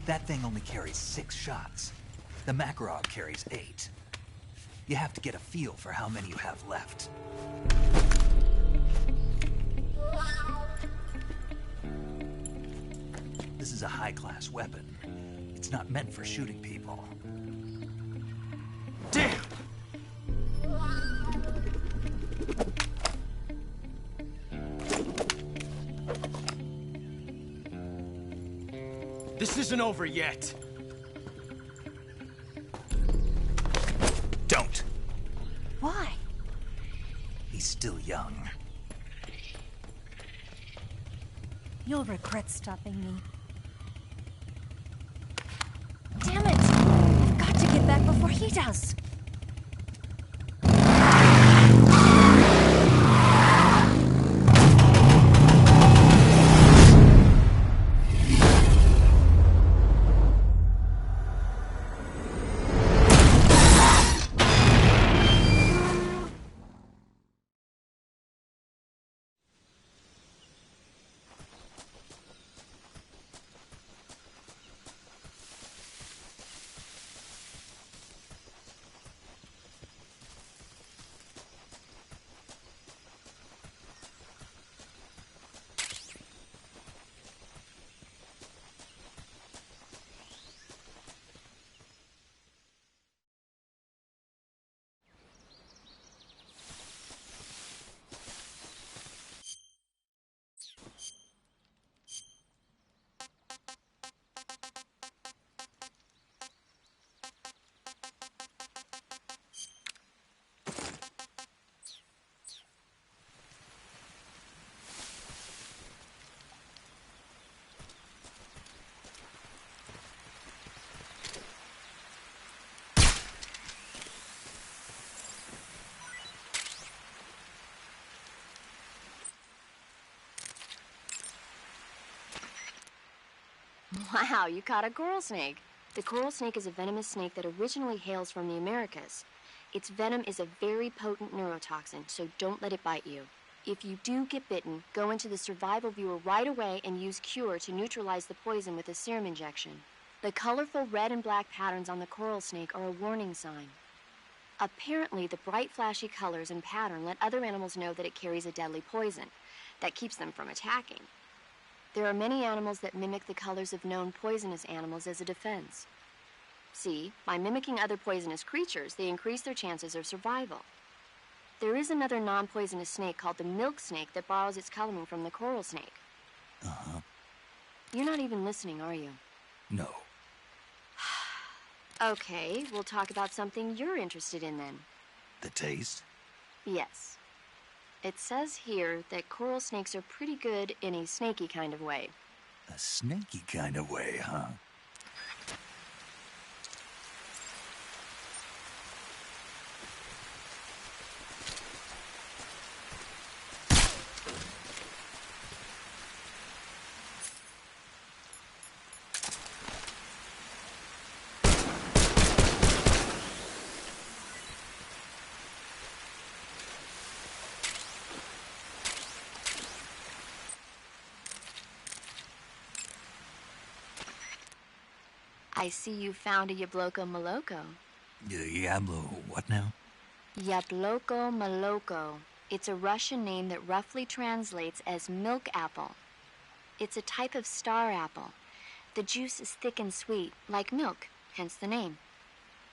That thing only carries 6 shots. The Makarov carries 8. You have to get a feel for how many you have left. This is a high-class weapon. It's not meant for shooting people. Damn! This isn't over yet. Don't. Why? He's still young. You'll regret stopping me. Damn it! I've got to get back before he does. Wow, you caught a coral snake. The coral snake is a venomous snake that originally hails from the Americas. Its venom is a very potent neurotoxin, so don't let it bite you. If you do get bitten, go into the survival viewer right away and use Cure to neutralize the poison with a serum injection. The colorful red and black patterns on the coral snake are a warning sign. Apparently, the bright flashy colors and pattern let other animals know that it carries a deadly poison that keeps them from attacking. There are many animals that mimic the colors of known poisonous animals as a defense. See, by mimicking other poisonous creatures, they increase their chances of survival. There is another non-poisonous snake called the milk snake that borrows its coloring from the coral snake. Uh-huh. You're not even listening, are you? No. Okay, we'll talk about something you're interested in then. The taste? Yes. It says here that coral snakes are pretty good in a snaky kind of way. A snaky kind of way, huh? I see you found a Yabloko Maloko. Yablo, what now? Yabloko Maloko. It's a Russian name that roughly translates as milk apple. It's a type of star apple. The juice is thick and sweet, like milk, hence the name.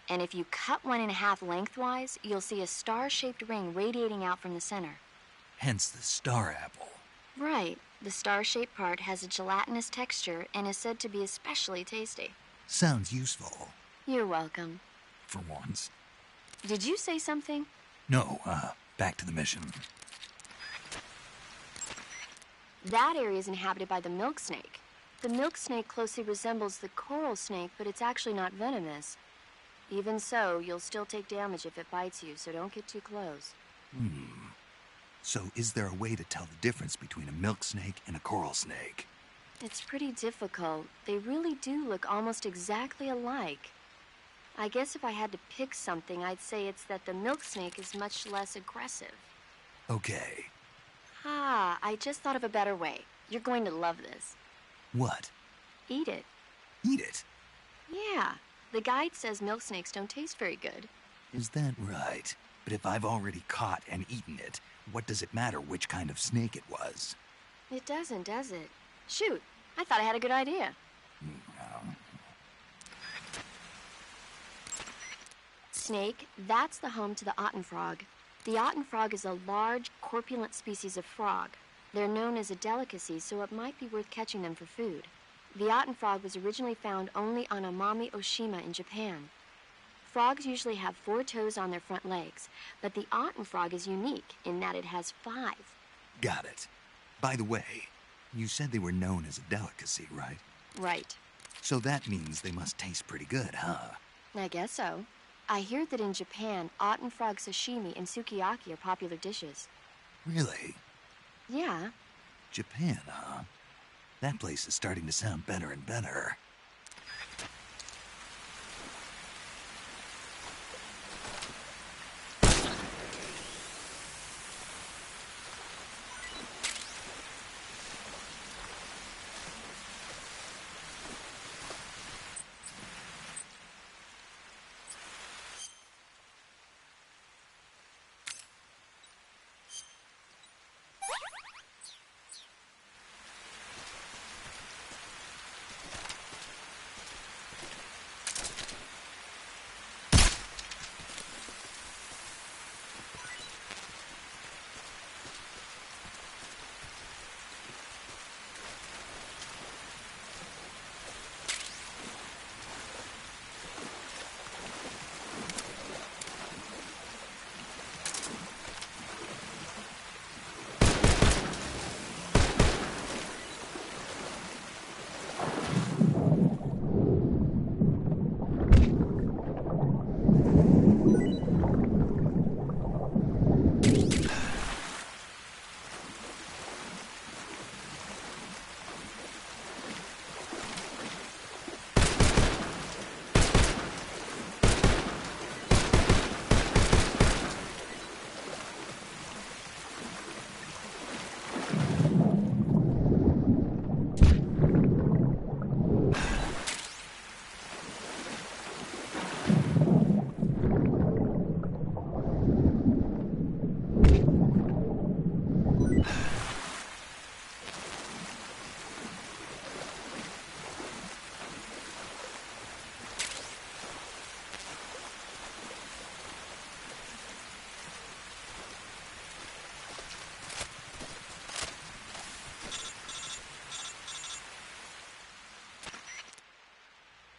And if you cut one in half lengthwise, you'll see a star-shaped ring radiating out from the center. Hence the star apple. Right. The star-shaped part has a gelatinous texture and is said to be especially tasty. Sounds useful. You're welcome. For once. Did you say something? No, back to the mission. That area is inhabited by the milk snake. The milk snake closely resembles the coral snake, but it's actually not venomous. Even so, you'll still take damage if it bites you, so don't get too close. So is there a way to tell the difference between a milk snake and a coral snake? It's pretty difficult. They really do look almost exactly alike. I guess if I had to pick something, I'd say it's that the milk snake is much less aggressive. Okay. I just thought of a better way. You're going to love this. What? Eat it. Eat it? Yeah. The guide says milk snakes don't taste very good. Is that right? But if I've already caught and eaten it, what does it matter which kind of snake it was? It doesn't, does it? Shoot, I thought I had a good idea. Snake, that's the home to the otten frog. The otten frog is a large, corpulent species of frog. They're known as a delicacy, so it might be worth catching them for food. The Otten frog was originally found only on Amami Oshima in Japan. Frogs usually have 4 toes on their front legs, but the Otten frog is unique in that it has 5. Got it. By the way, you said they were known as a delicacy, right? Right. So that means they must taste pretty good, huh? I guess so. I hear that in Japan, Otten frog sashimi and sukiyaki are popular dishes. Really? Yeah. Japan, huh? That place is starting to sound better and better.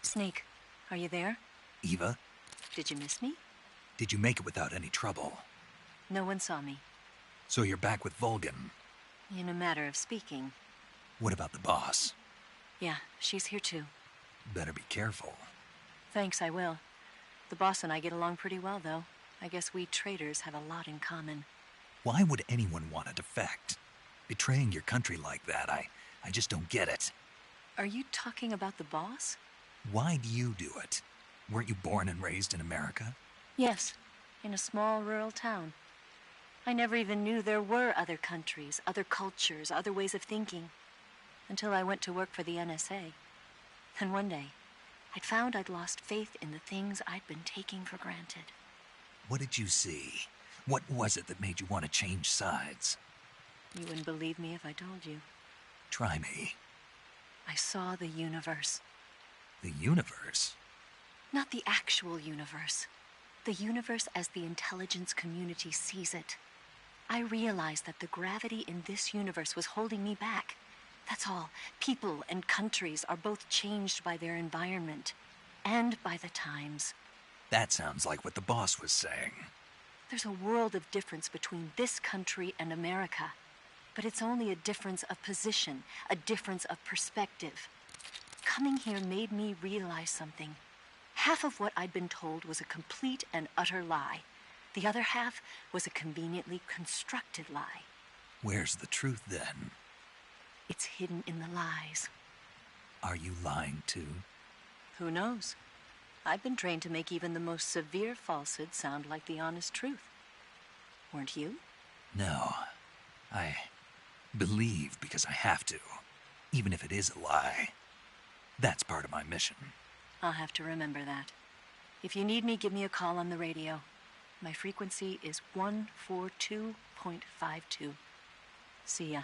Snake, are you there? Eva, Did you miss me? did you make it without any trouble? No one saw me. So you're back with Vulcan. In a matter of speaking. What about the boss? Yeah, she's here too. Better be careful. Thanks, I will. The boss and I get along pretty well, though. I guess we traitors have a lot in common. Why would anyone want to defect? Betraying your country like that, I just don't get it. Are you talking about the boss? Why do you do it? Weren't you born and raised in America? Yes, in a small rural town. I never even knew there were other countries, other cultures, other ways of thinking, until I went to work for the NSA. And one day, I'd found I'd lost faith in the things I'd been taking for granted. What did you see? What was it that made you want to change sides? You wouldn't believe me if I told you. Try me. I saw the universe. The universe? Not the actual universe. The universe as the intelligence community sees it. I realized that the gravity in this universe was holding me back. That's all. People and countries are both changed by their environment and by the times. That sounds like what the boss was saying. There's a world of difference between this country and America. But it's only a difference of position, a difference of perspective. Coming here made me realize something. Half of what I'd been told was a complete and utter lie. The other half was a conveniently constructed lie. Where's the truth, then? It's hidden in the lies. Are you lying, too? Who knows? I've been trained to make even the most severe falsehood sound like the honest truth. Weren't you? No. I believe because I have to, even if it is a lie. That's part of my mission. I'll have to remember that. If you need me, give me a call on the radio. My frequency is 142.52. See ya.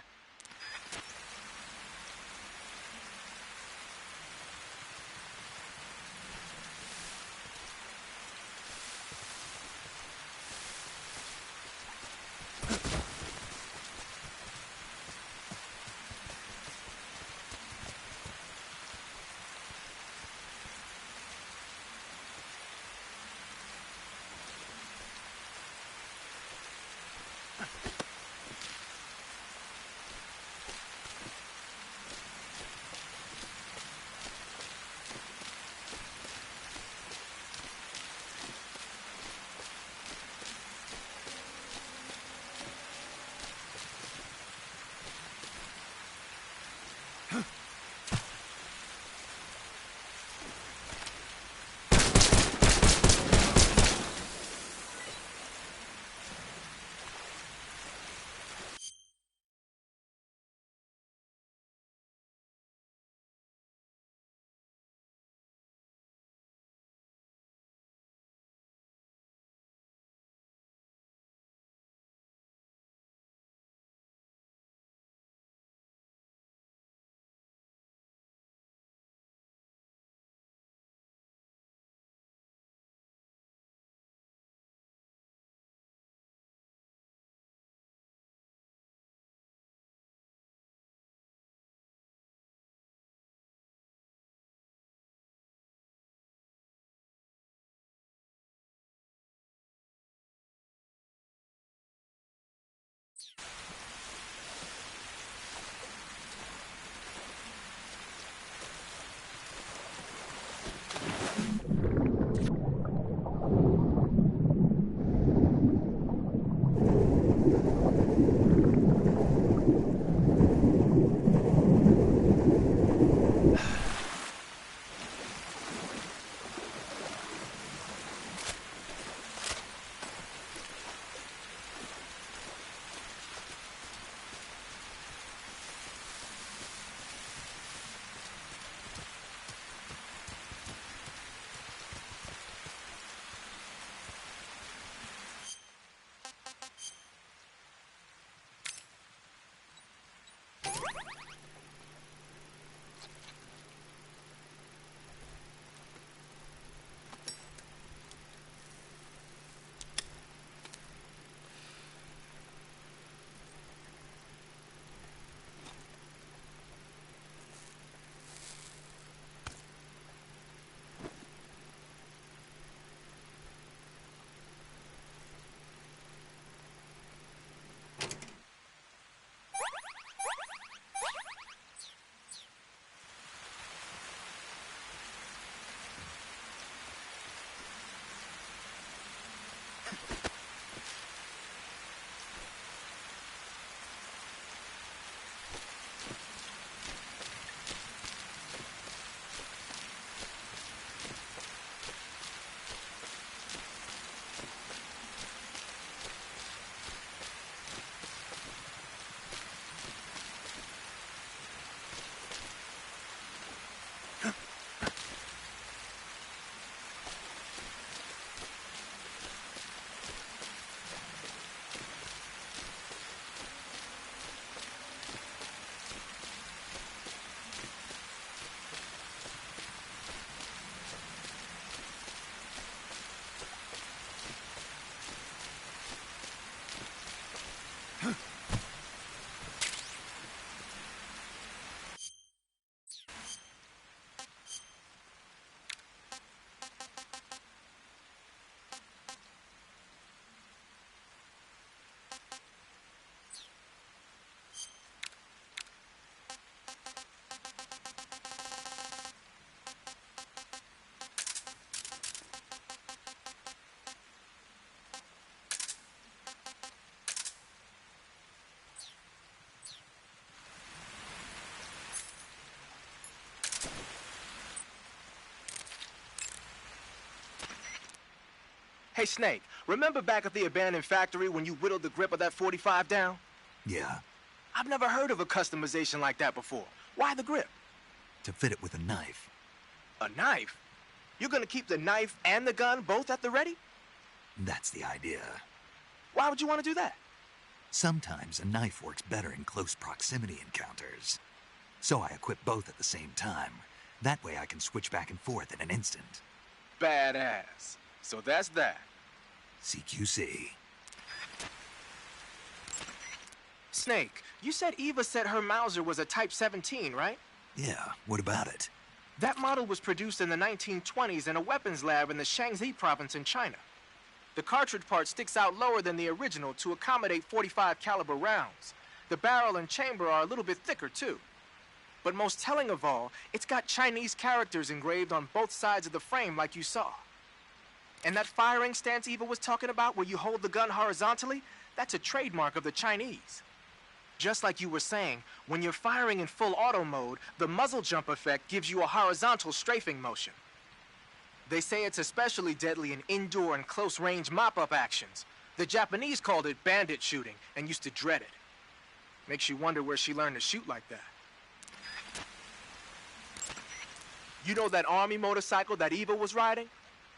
Hey, Snake, remember back at the abandoned factory when you whittled the grip of that 45 down? Yeah, I've never heard of a customization like that before. Why the grip? to fit it with a knife. A knife? You're gonna keep the knife and the gun both at the ready? That's the idea. Why would you want to do that? Sometimes a knife works better in close proximity encounters. So I equip both at the same time. That way I can switch back and forth in an instant. Badass. So that's that. CQC. Snake, you said Eva said her Mauser was a Type 17, right? Yeah, what about it? That model was produced in the 1920s in a weapons lab in the Shaanxi province in China. The cartridge part sticks out lower than the original to accommodate 45 caliber rounds. The barrel and chamber are a little bit thicker too. But most telling of all, it's got Chinese characters engraved on both sides of the frame like you saw. And that firing stance Eva was talking about where you hold the gun horizontally, that's a trademark of the Chinese. Just like you were saying, when you're firing in full auto mode, the muzzle jump effect gives you a horizontal strafing motion. They say it's especially deadly in indoor and close-range mop-up actions. The Japanese called it bandit shooting and used to dread it. Makes you wonder where she learned to shoot like that. You know that army motorcycle that Eva was riding?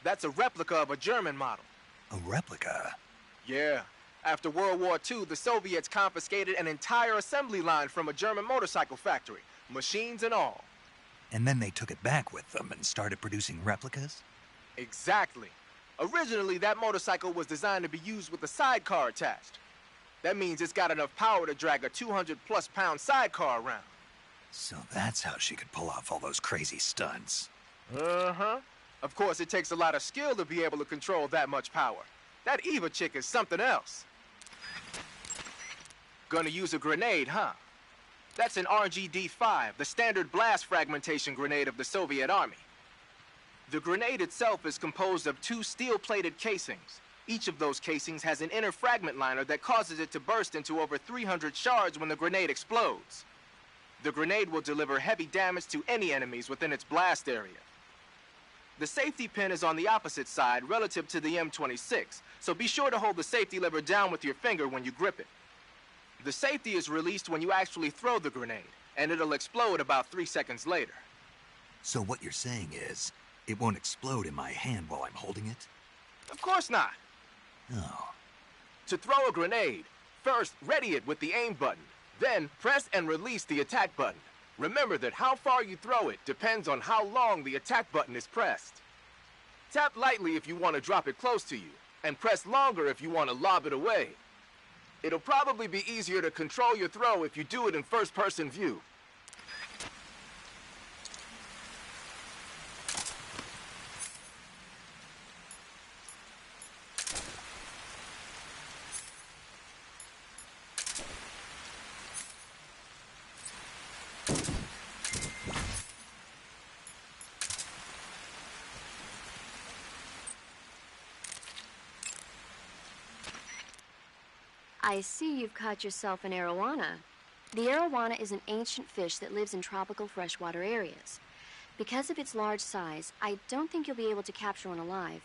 That's a replica of a German model. A replica? Yeah. After World War II, the Soviets confiscated an entire assembly line from a German motorcycle factory, machines and all. And then they took it back with them and started producing replicas? Exactly. Originally, that motorcycle was designed to be used with a sidecar attached. That means it's got enough power to drag a 200-plus pound sidecar around. So that's how she could pull off all those crazy stunts. Uh-huh. Of course, it takes a lot of skill to be able to control that much power. That Eva chick is something else. Gonna use a grenade, huh? That's an RGD-5, the standard blast fragmentation grenade of the Soviet Army. The grenade itself is composed of 2 steel-plated casings. Each of those casings has an inner fragment liner that causes it to burst into over 300 shards when the grenade explodes. The grenade will deliver heavy damage to any enemies within its blast area. The safety pin is on the opposite side relative to the M26, so be sure to hold the safety lever down with your finger when you grip it. The safety is released when you actually throw the grenade, and it'll explode about 3 seconds later. So what you're saying is, it won't explode in my hand while I'm holding it? Of course not. Oh. To throw a grenade, first ready it with the aim button, then press and release the attack button. Remember that how far you throw it depends on how long the attack button is pressed. Tap lightly if you want to drop it close to you, and press longer if you want to lob it away. It'll probably be easier to control your throw if you do it in first-person view. I see you've caught yourself an arowana. The arowana is an ancient fish that lives in tropical freshwater areas. Because of its large size, I don't think you'll be able to capture one alive.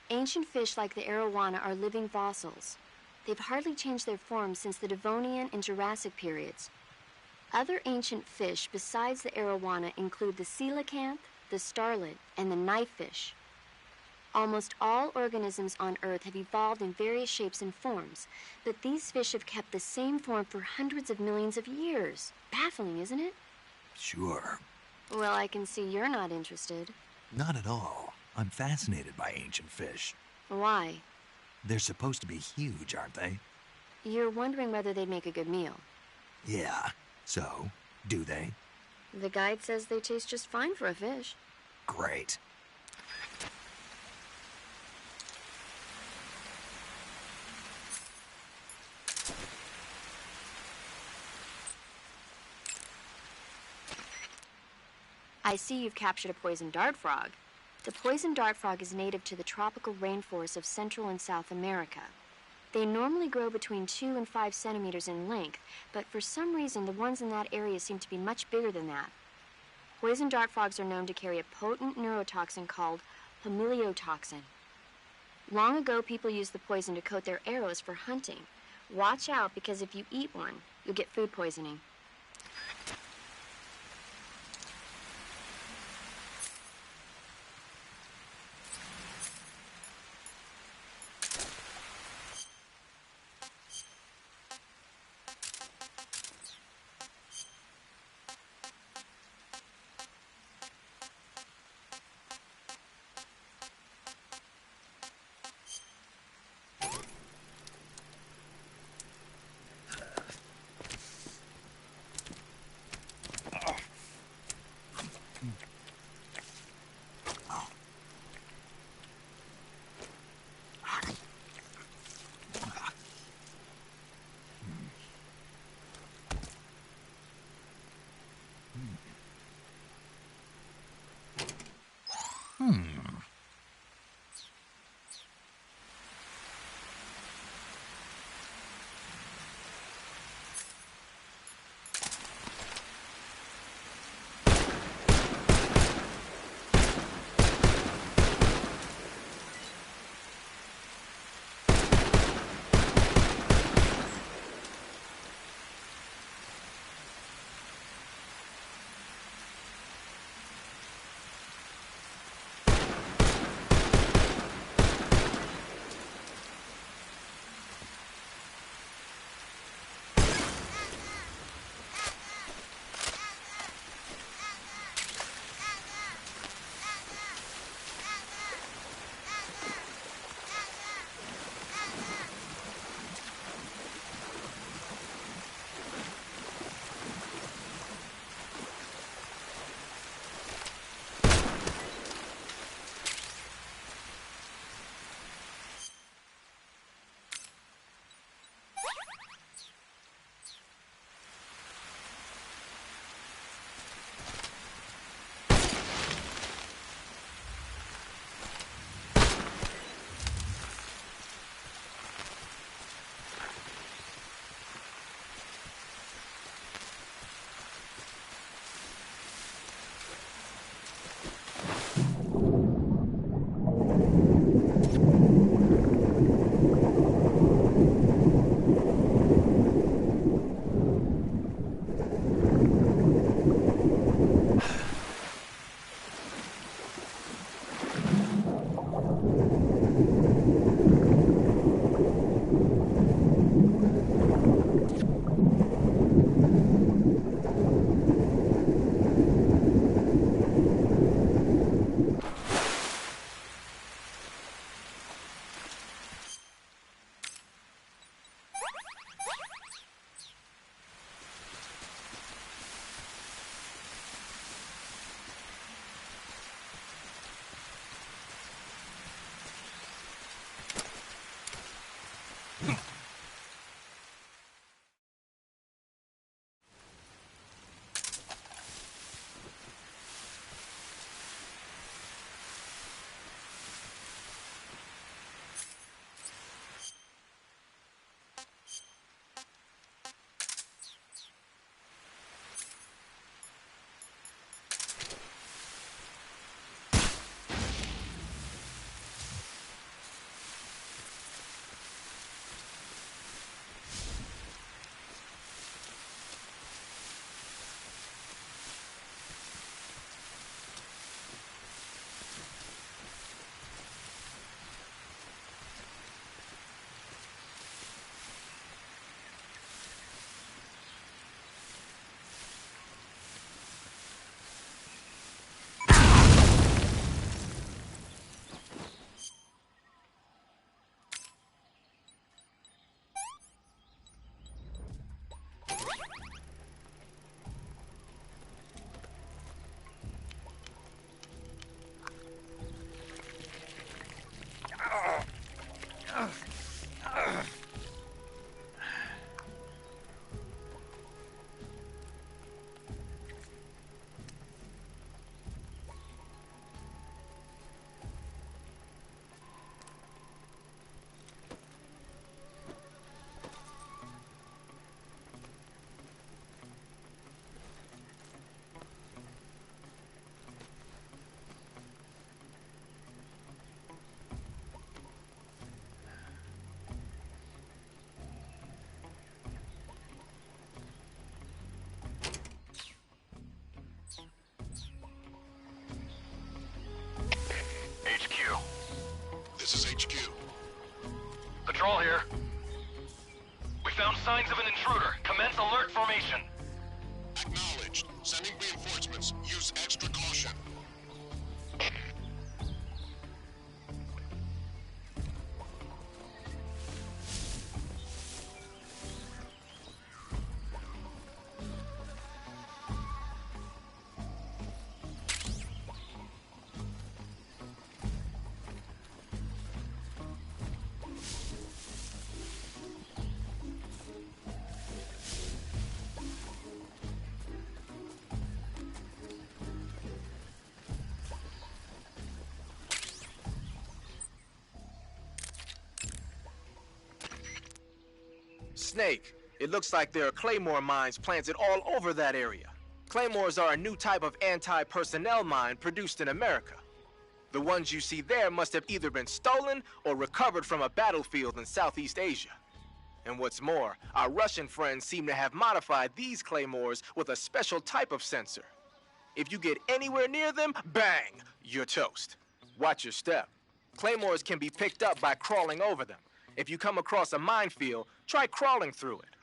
Ancient fish like the arowana are living fossils. They've hardly changed their form since the Devonian and Jurassic periods. Other ancient fish besides the arowana include the coelacanth, the starlet, and the knifefish. Almost all organisms on Earth have evolved in various shapes and forms, but these fish have kept the same form for hundreds of millions of years. Baffling, isn't it? Sure. Well, I can see you're not interested. Not at all. I'm fascinated by ancient fish. Why? They're supposed to be huge, aren't they? You're wondering whether they'd make a good meal. Yeah. So, do they? The guide says they taste just fine for a fish. Great. I see you've captured a poison dart frog. The poison dart frog is native to the tropical rainforests of Central and South America. They normally grow between 2 and 5 centimeters in length, but for some reason the ones in that area seem to be much bigger than that. Poison dart frogs are known to carry a potent neurotoxin called humiliotoxin. Long ago, people used the poison to coat their arrows for hunting. Watch out, because if you eat one, you'll get food poisoning. Sending reinforcements. Use extra caution. Snake, it looks like there are Claymore mines planted all over that area. Claymores are a new type of anti-personnel mine produced in America. The ones you see there must have either been stolen or recovered from a battlefield in Southeast Asia. And what's more, our Russian friends seem to have modified these Claymores with a special type of sensor. If you get anywhere near them, bang, you're toast. Watch your step. Claymores can be picked up by crawling over them. If you come across a minefield, try crawling through it.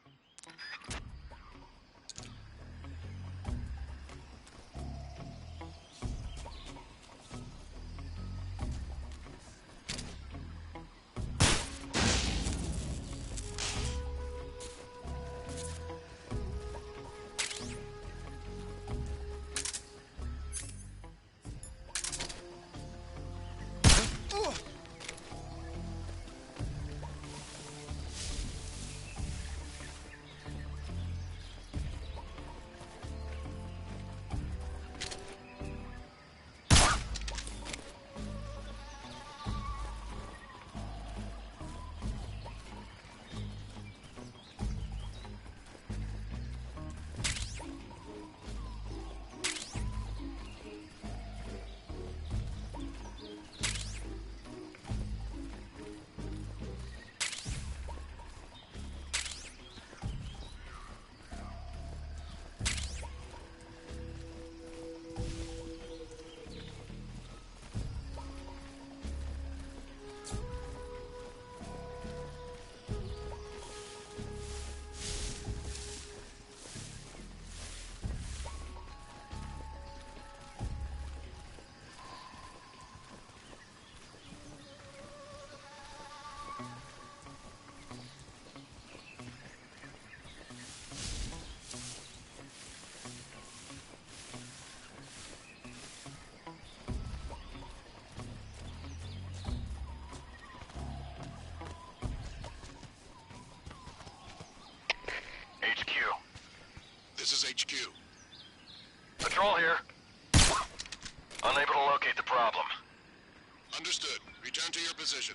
This is HQ. Patrol here. Unable to locate the problem. Understood. Return to your position.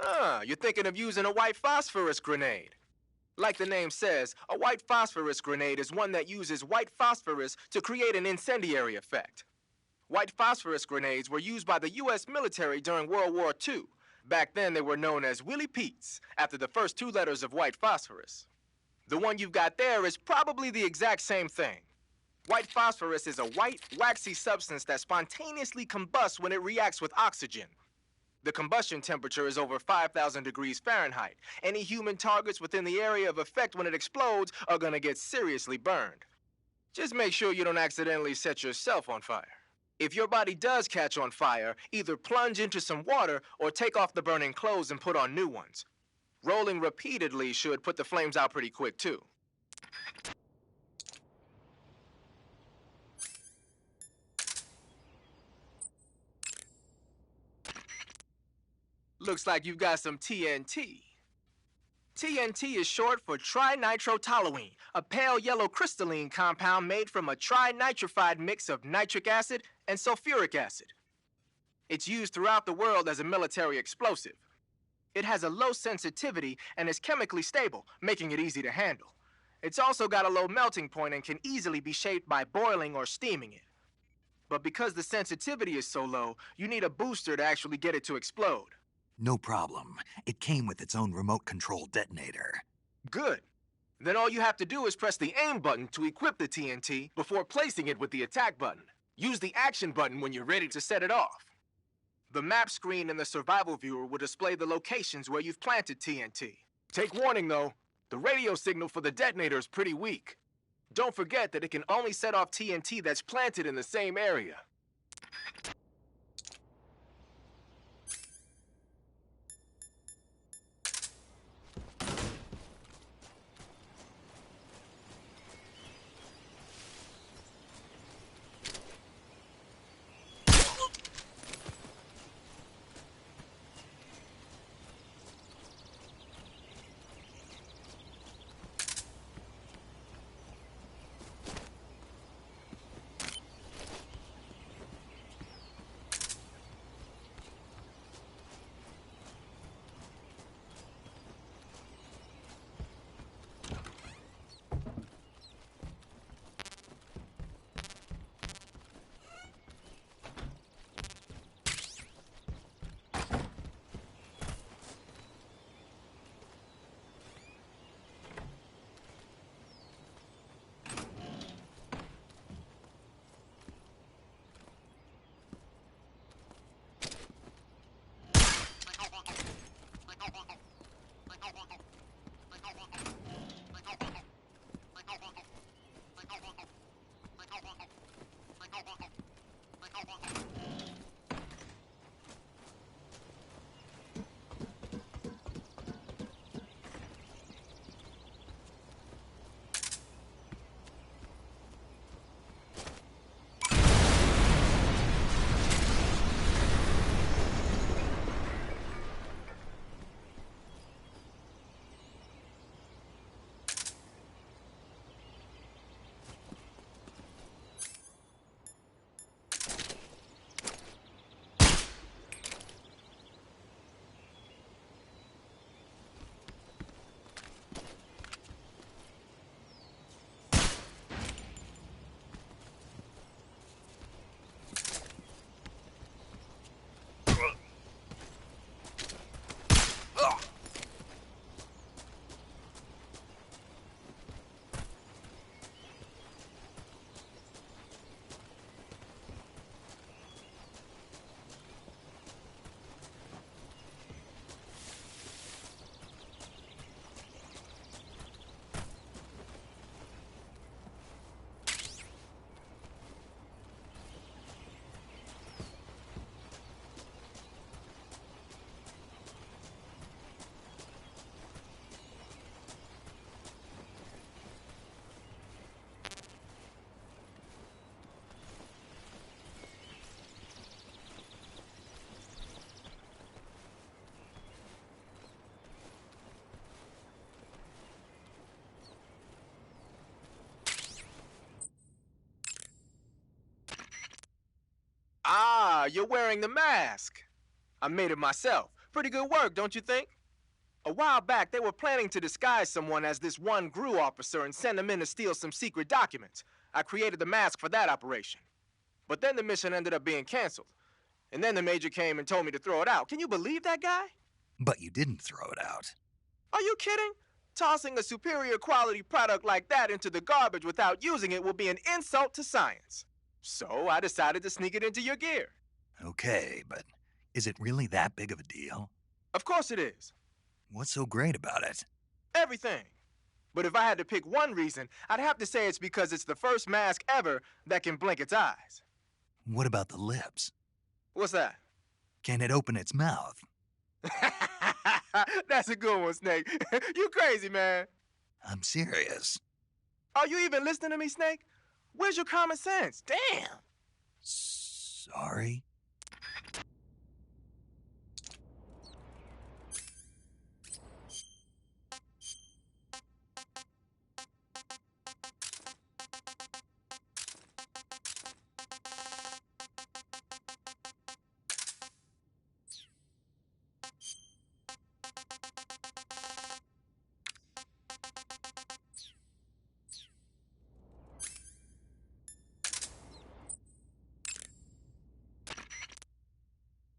Ah, you're thinking of using a white phosphorus grenade. Like the name says, a white phosphorus grenade is one that uses white phosphorus to create an incendiary effect. White phosphorus grenades were used by the U.S. military during World War II. Back then, they were known as Willie Pete's, after the first two letters of white phosphorus. The one you've got there is probably the exact same thing. White phosphorus is a white, waxy substance that spontaneously combusts when it reacts with oxygen. The combustion temperature is over 5,000 degrees Fahrenheit. Any human targets within the area of effect when it explodes are gonna get seriously burned. Just make sure you don't accidentally set yourself on fire. If your body does catch on fire, either plunge into some water or take off the burning clothes and put on new ones. Rolling repeatedly should put the flames out pretty quick, too. Looks like you've got some TNT. TNT is short for trinitrotoluene, a pale yellow crystalline compound made from a trinitrified mix of nitric acid and sulfuric acid. It's used throughout the world as a military explosive. It has a low sensitivity and is chemically stable, making it easy to handle. It's also got a low melting point and can easily be shaped by boiling or steaming it. But because the sensitivity is so low, you need a booster to actually get it to explode. No problem. It came with its own remote control detonator. Good. Then all you have to do is press the aim button to equip the TNT before placing it with the attack button. Use the action button when you're ready to set it off. The map screen in the survival viewer will display the locations where you've planted TNT. Take warning though, the radio signal for the detonator is pretty weak. Don't forget that it can only set off TNT that's planted in the same area. you're wearing the mask. I made it myself. Pretty good work, don't you think? A while back, they were planning to disguise someone as this one GRU officer and send him in to steal some secret documents. I created the mask for that operation. But then the mission ended up being canceled. And then the Major came and told me to throw it out. Can you believe that guy? But you didn't throw it out. Are you kidding? Tossing a superior quality product like that into the garbage without using it will be an insult to science. So I decided to sneak it into your gear. Okay, but is it really that big of a deal? Of course it is. What's so great about it? Everything. But if I had to pick one reason, I'd have to say it's because it's the first mask ever that can blink its eyes. What about the lips? What's that? Can it open its mouth? That's a good one, Snake. You crazy, man. I'm serious. Are you even listening to me, Snake? Where's your common sense? Damn. Sorry?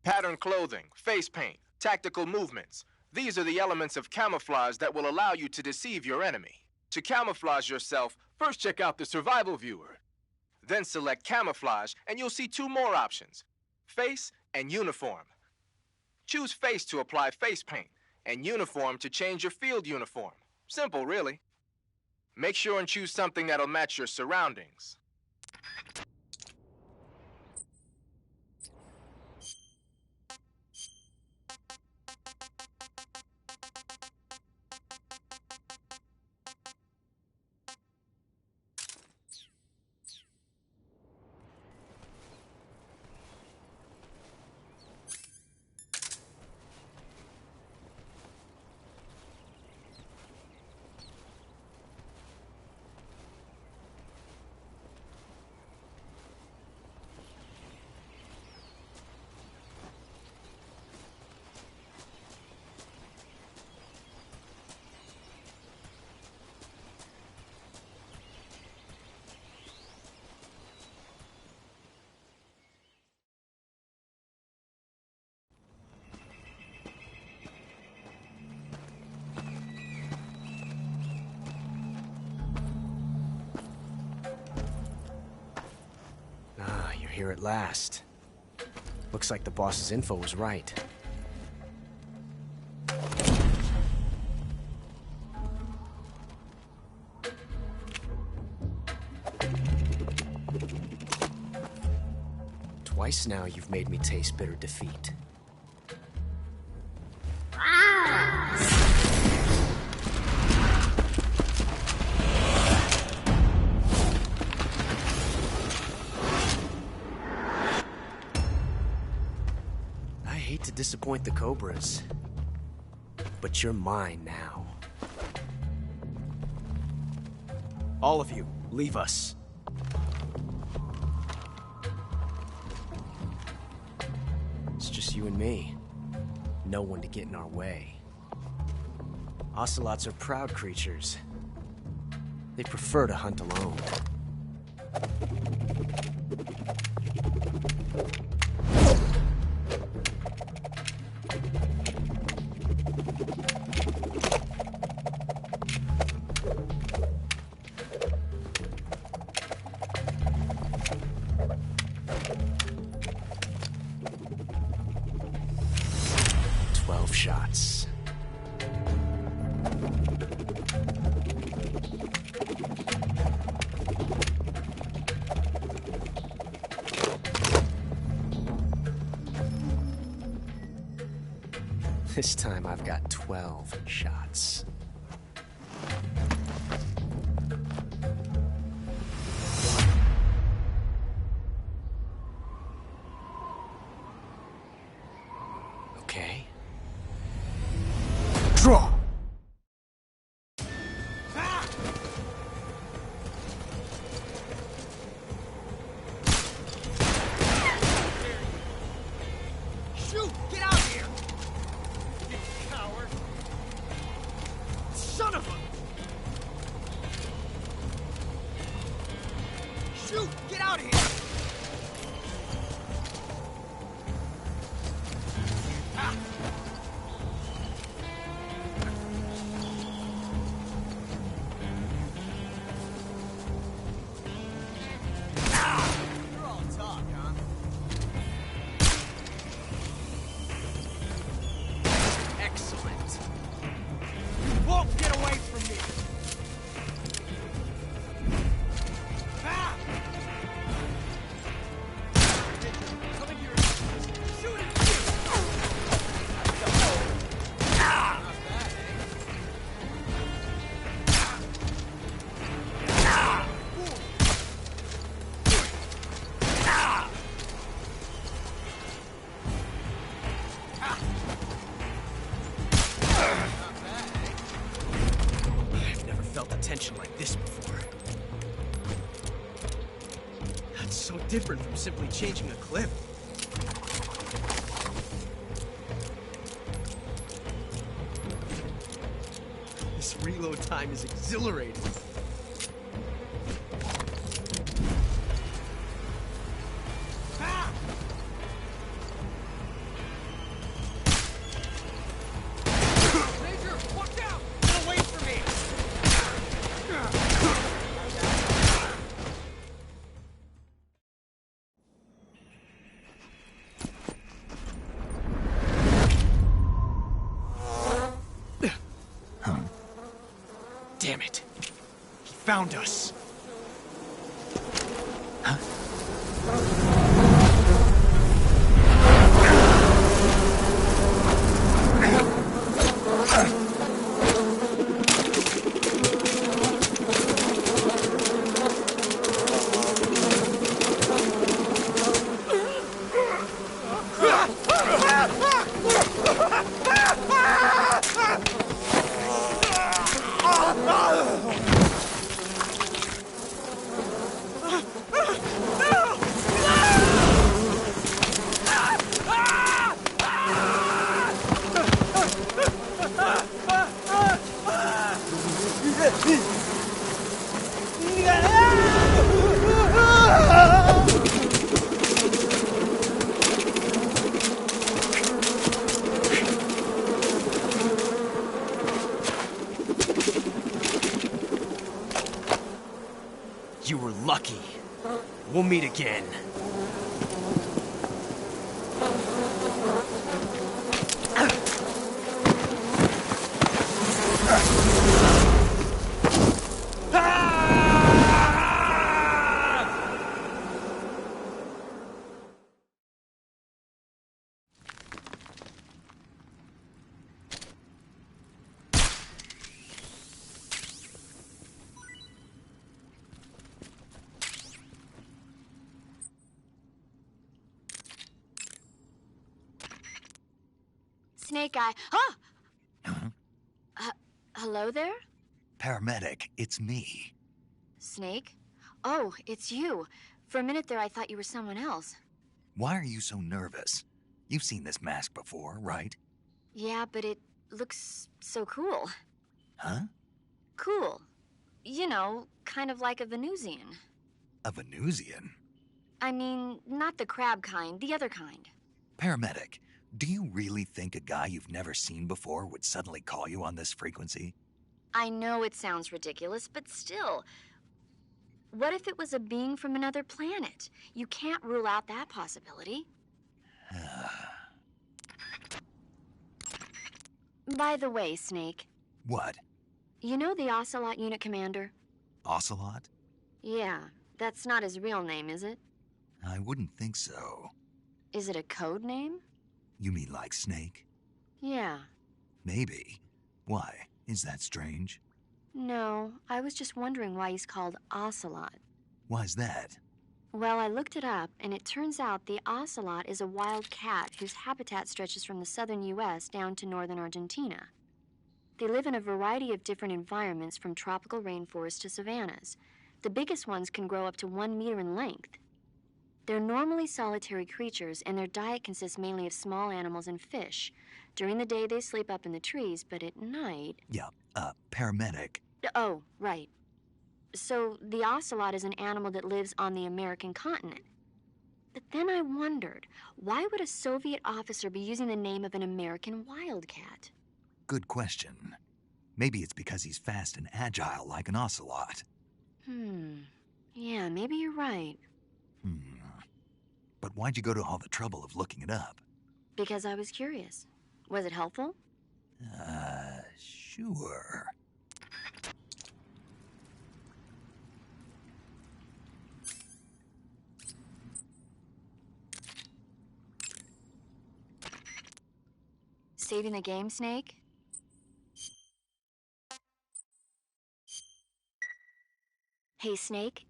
Pattern clothing, face paint, tactical movements. These are the elements of camouflage that will allow you to deceive your enemy. To camouflage yourself, first check out the survival viewer. Then select camouflage and you'll see two more options, face and uniform. Choose face to apply face paint and uniform to change your field uniform. Simple, really. Make sure and choose something that'll match your surroundings. You're here at last. Looks like the boss's info was right. Twice now you've made me taste bitter defeat. I hate to disappoint the Cobras, but you're mine now. All of you, leave us. It's just you and me. No one to get in our way. Ocelots are proud creatures. They prefer to hunt alone. Shots. This time I've got 12 shots. Okay. Draw! attention like this before. That's so different from simply changing a clip. This reload time is exhilarating. Damn it. He found us. You were lucky. We'll meet again. Snake Eye. Oh! Hello there? Paramedic, it's me. Snake? Oh, it's you. For a minute there, I thought you were someone else. Why are you so nervous? You've seen this mask before, right? Yeah, but it looks so cool. Huh? Cool. You know, kind of like a Venusian. A Venusian? I mean, not the crab kind, the other kind. Paramedic, do you really think a guy you've never seen before would suddenly call you on this frequency? I know it sounds ridiculous, but still. What if it was a being from another planet? You can't rule out that possibility. By the way, Snake. What? You know the Ocelot unit commander? Ocelot? Yeah, that's not his real name, is it? I wouldn't think so. Is it a code name? You mean like Snake? Yeah. Maybe. Why? Is that strange? No, I was just wondering why he's called Ocelot. Why's that? Well, I looked it up, and it turns out the ocelot is a wild cat whose habitat stretches from the southern U.S. down to northern Argentina. They live in a variety of different environments, from tropical rainforests to savannas. The biggest ones can grow up to 1 meter in length. They're normally solitary creatures, and their diet consists mainly of small animals and fish. During the day, they sleep up in the trees, but at night... Yeah, paramedic. Oh, right. So, the ocelot is an animal that lives on the American continent. But then I wondered, why would a Soviet officer be using the name of an American wildcat? Good question. Maybe it's because he's fast and agile like an ocelot. Yeah, maybe you're right. But why'd you go to all the trouble of looking it up? Because I was curious. Was it helpful? Sure. Saving the game, Snake? Hey, Snake.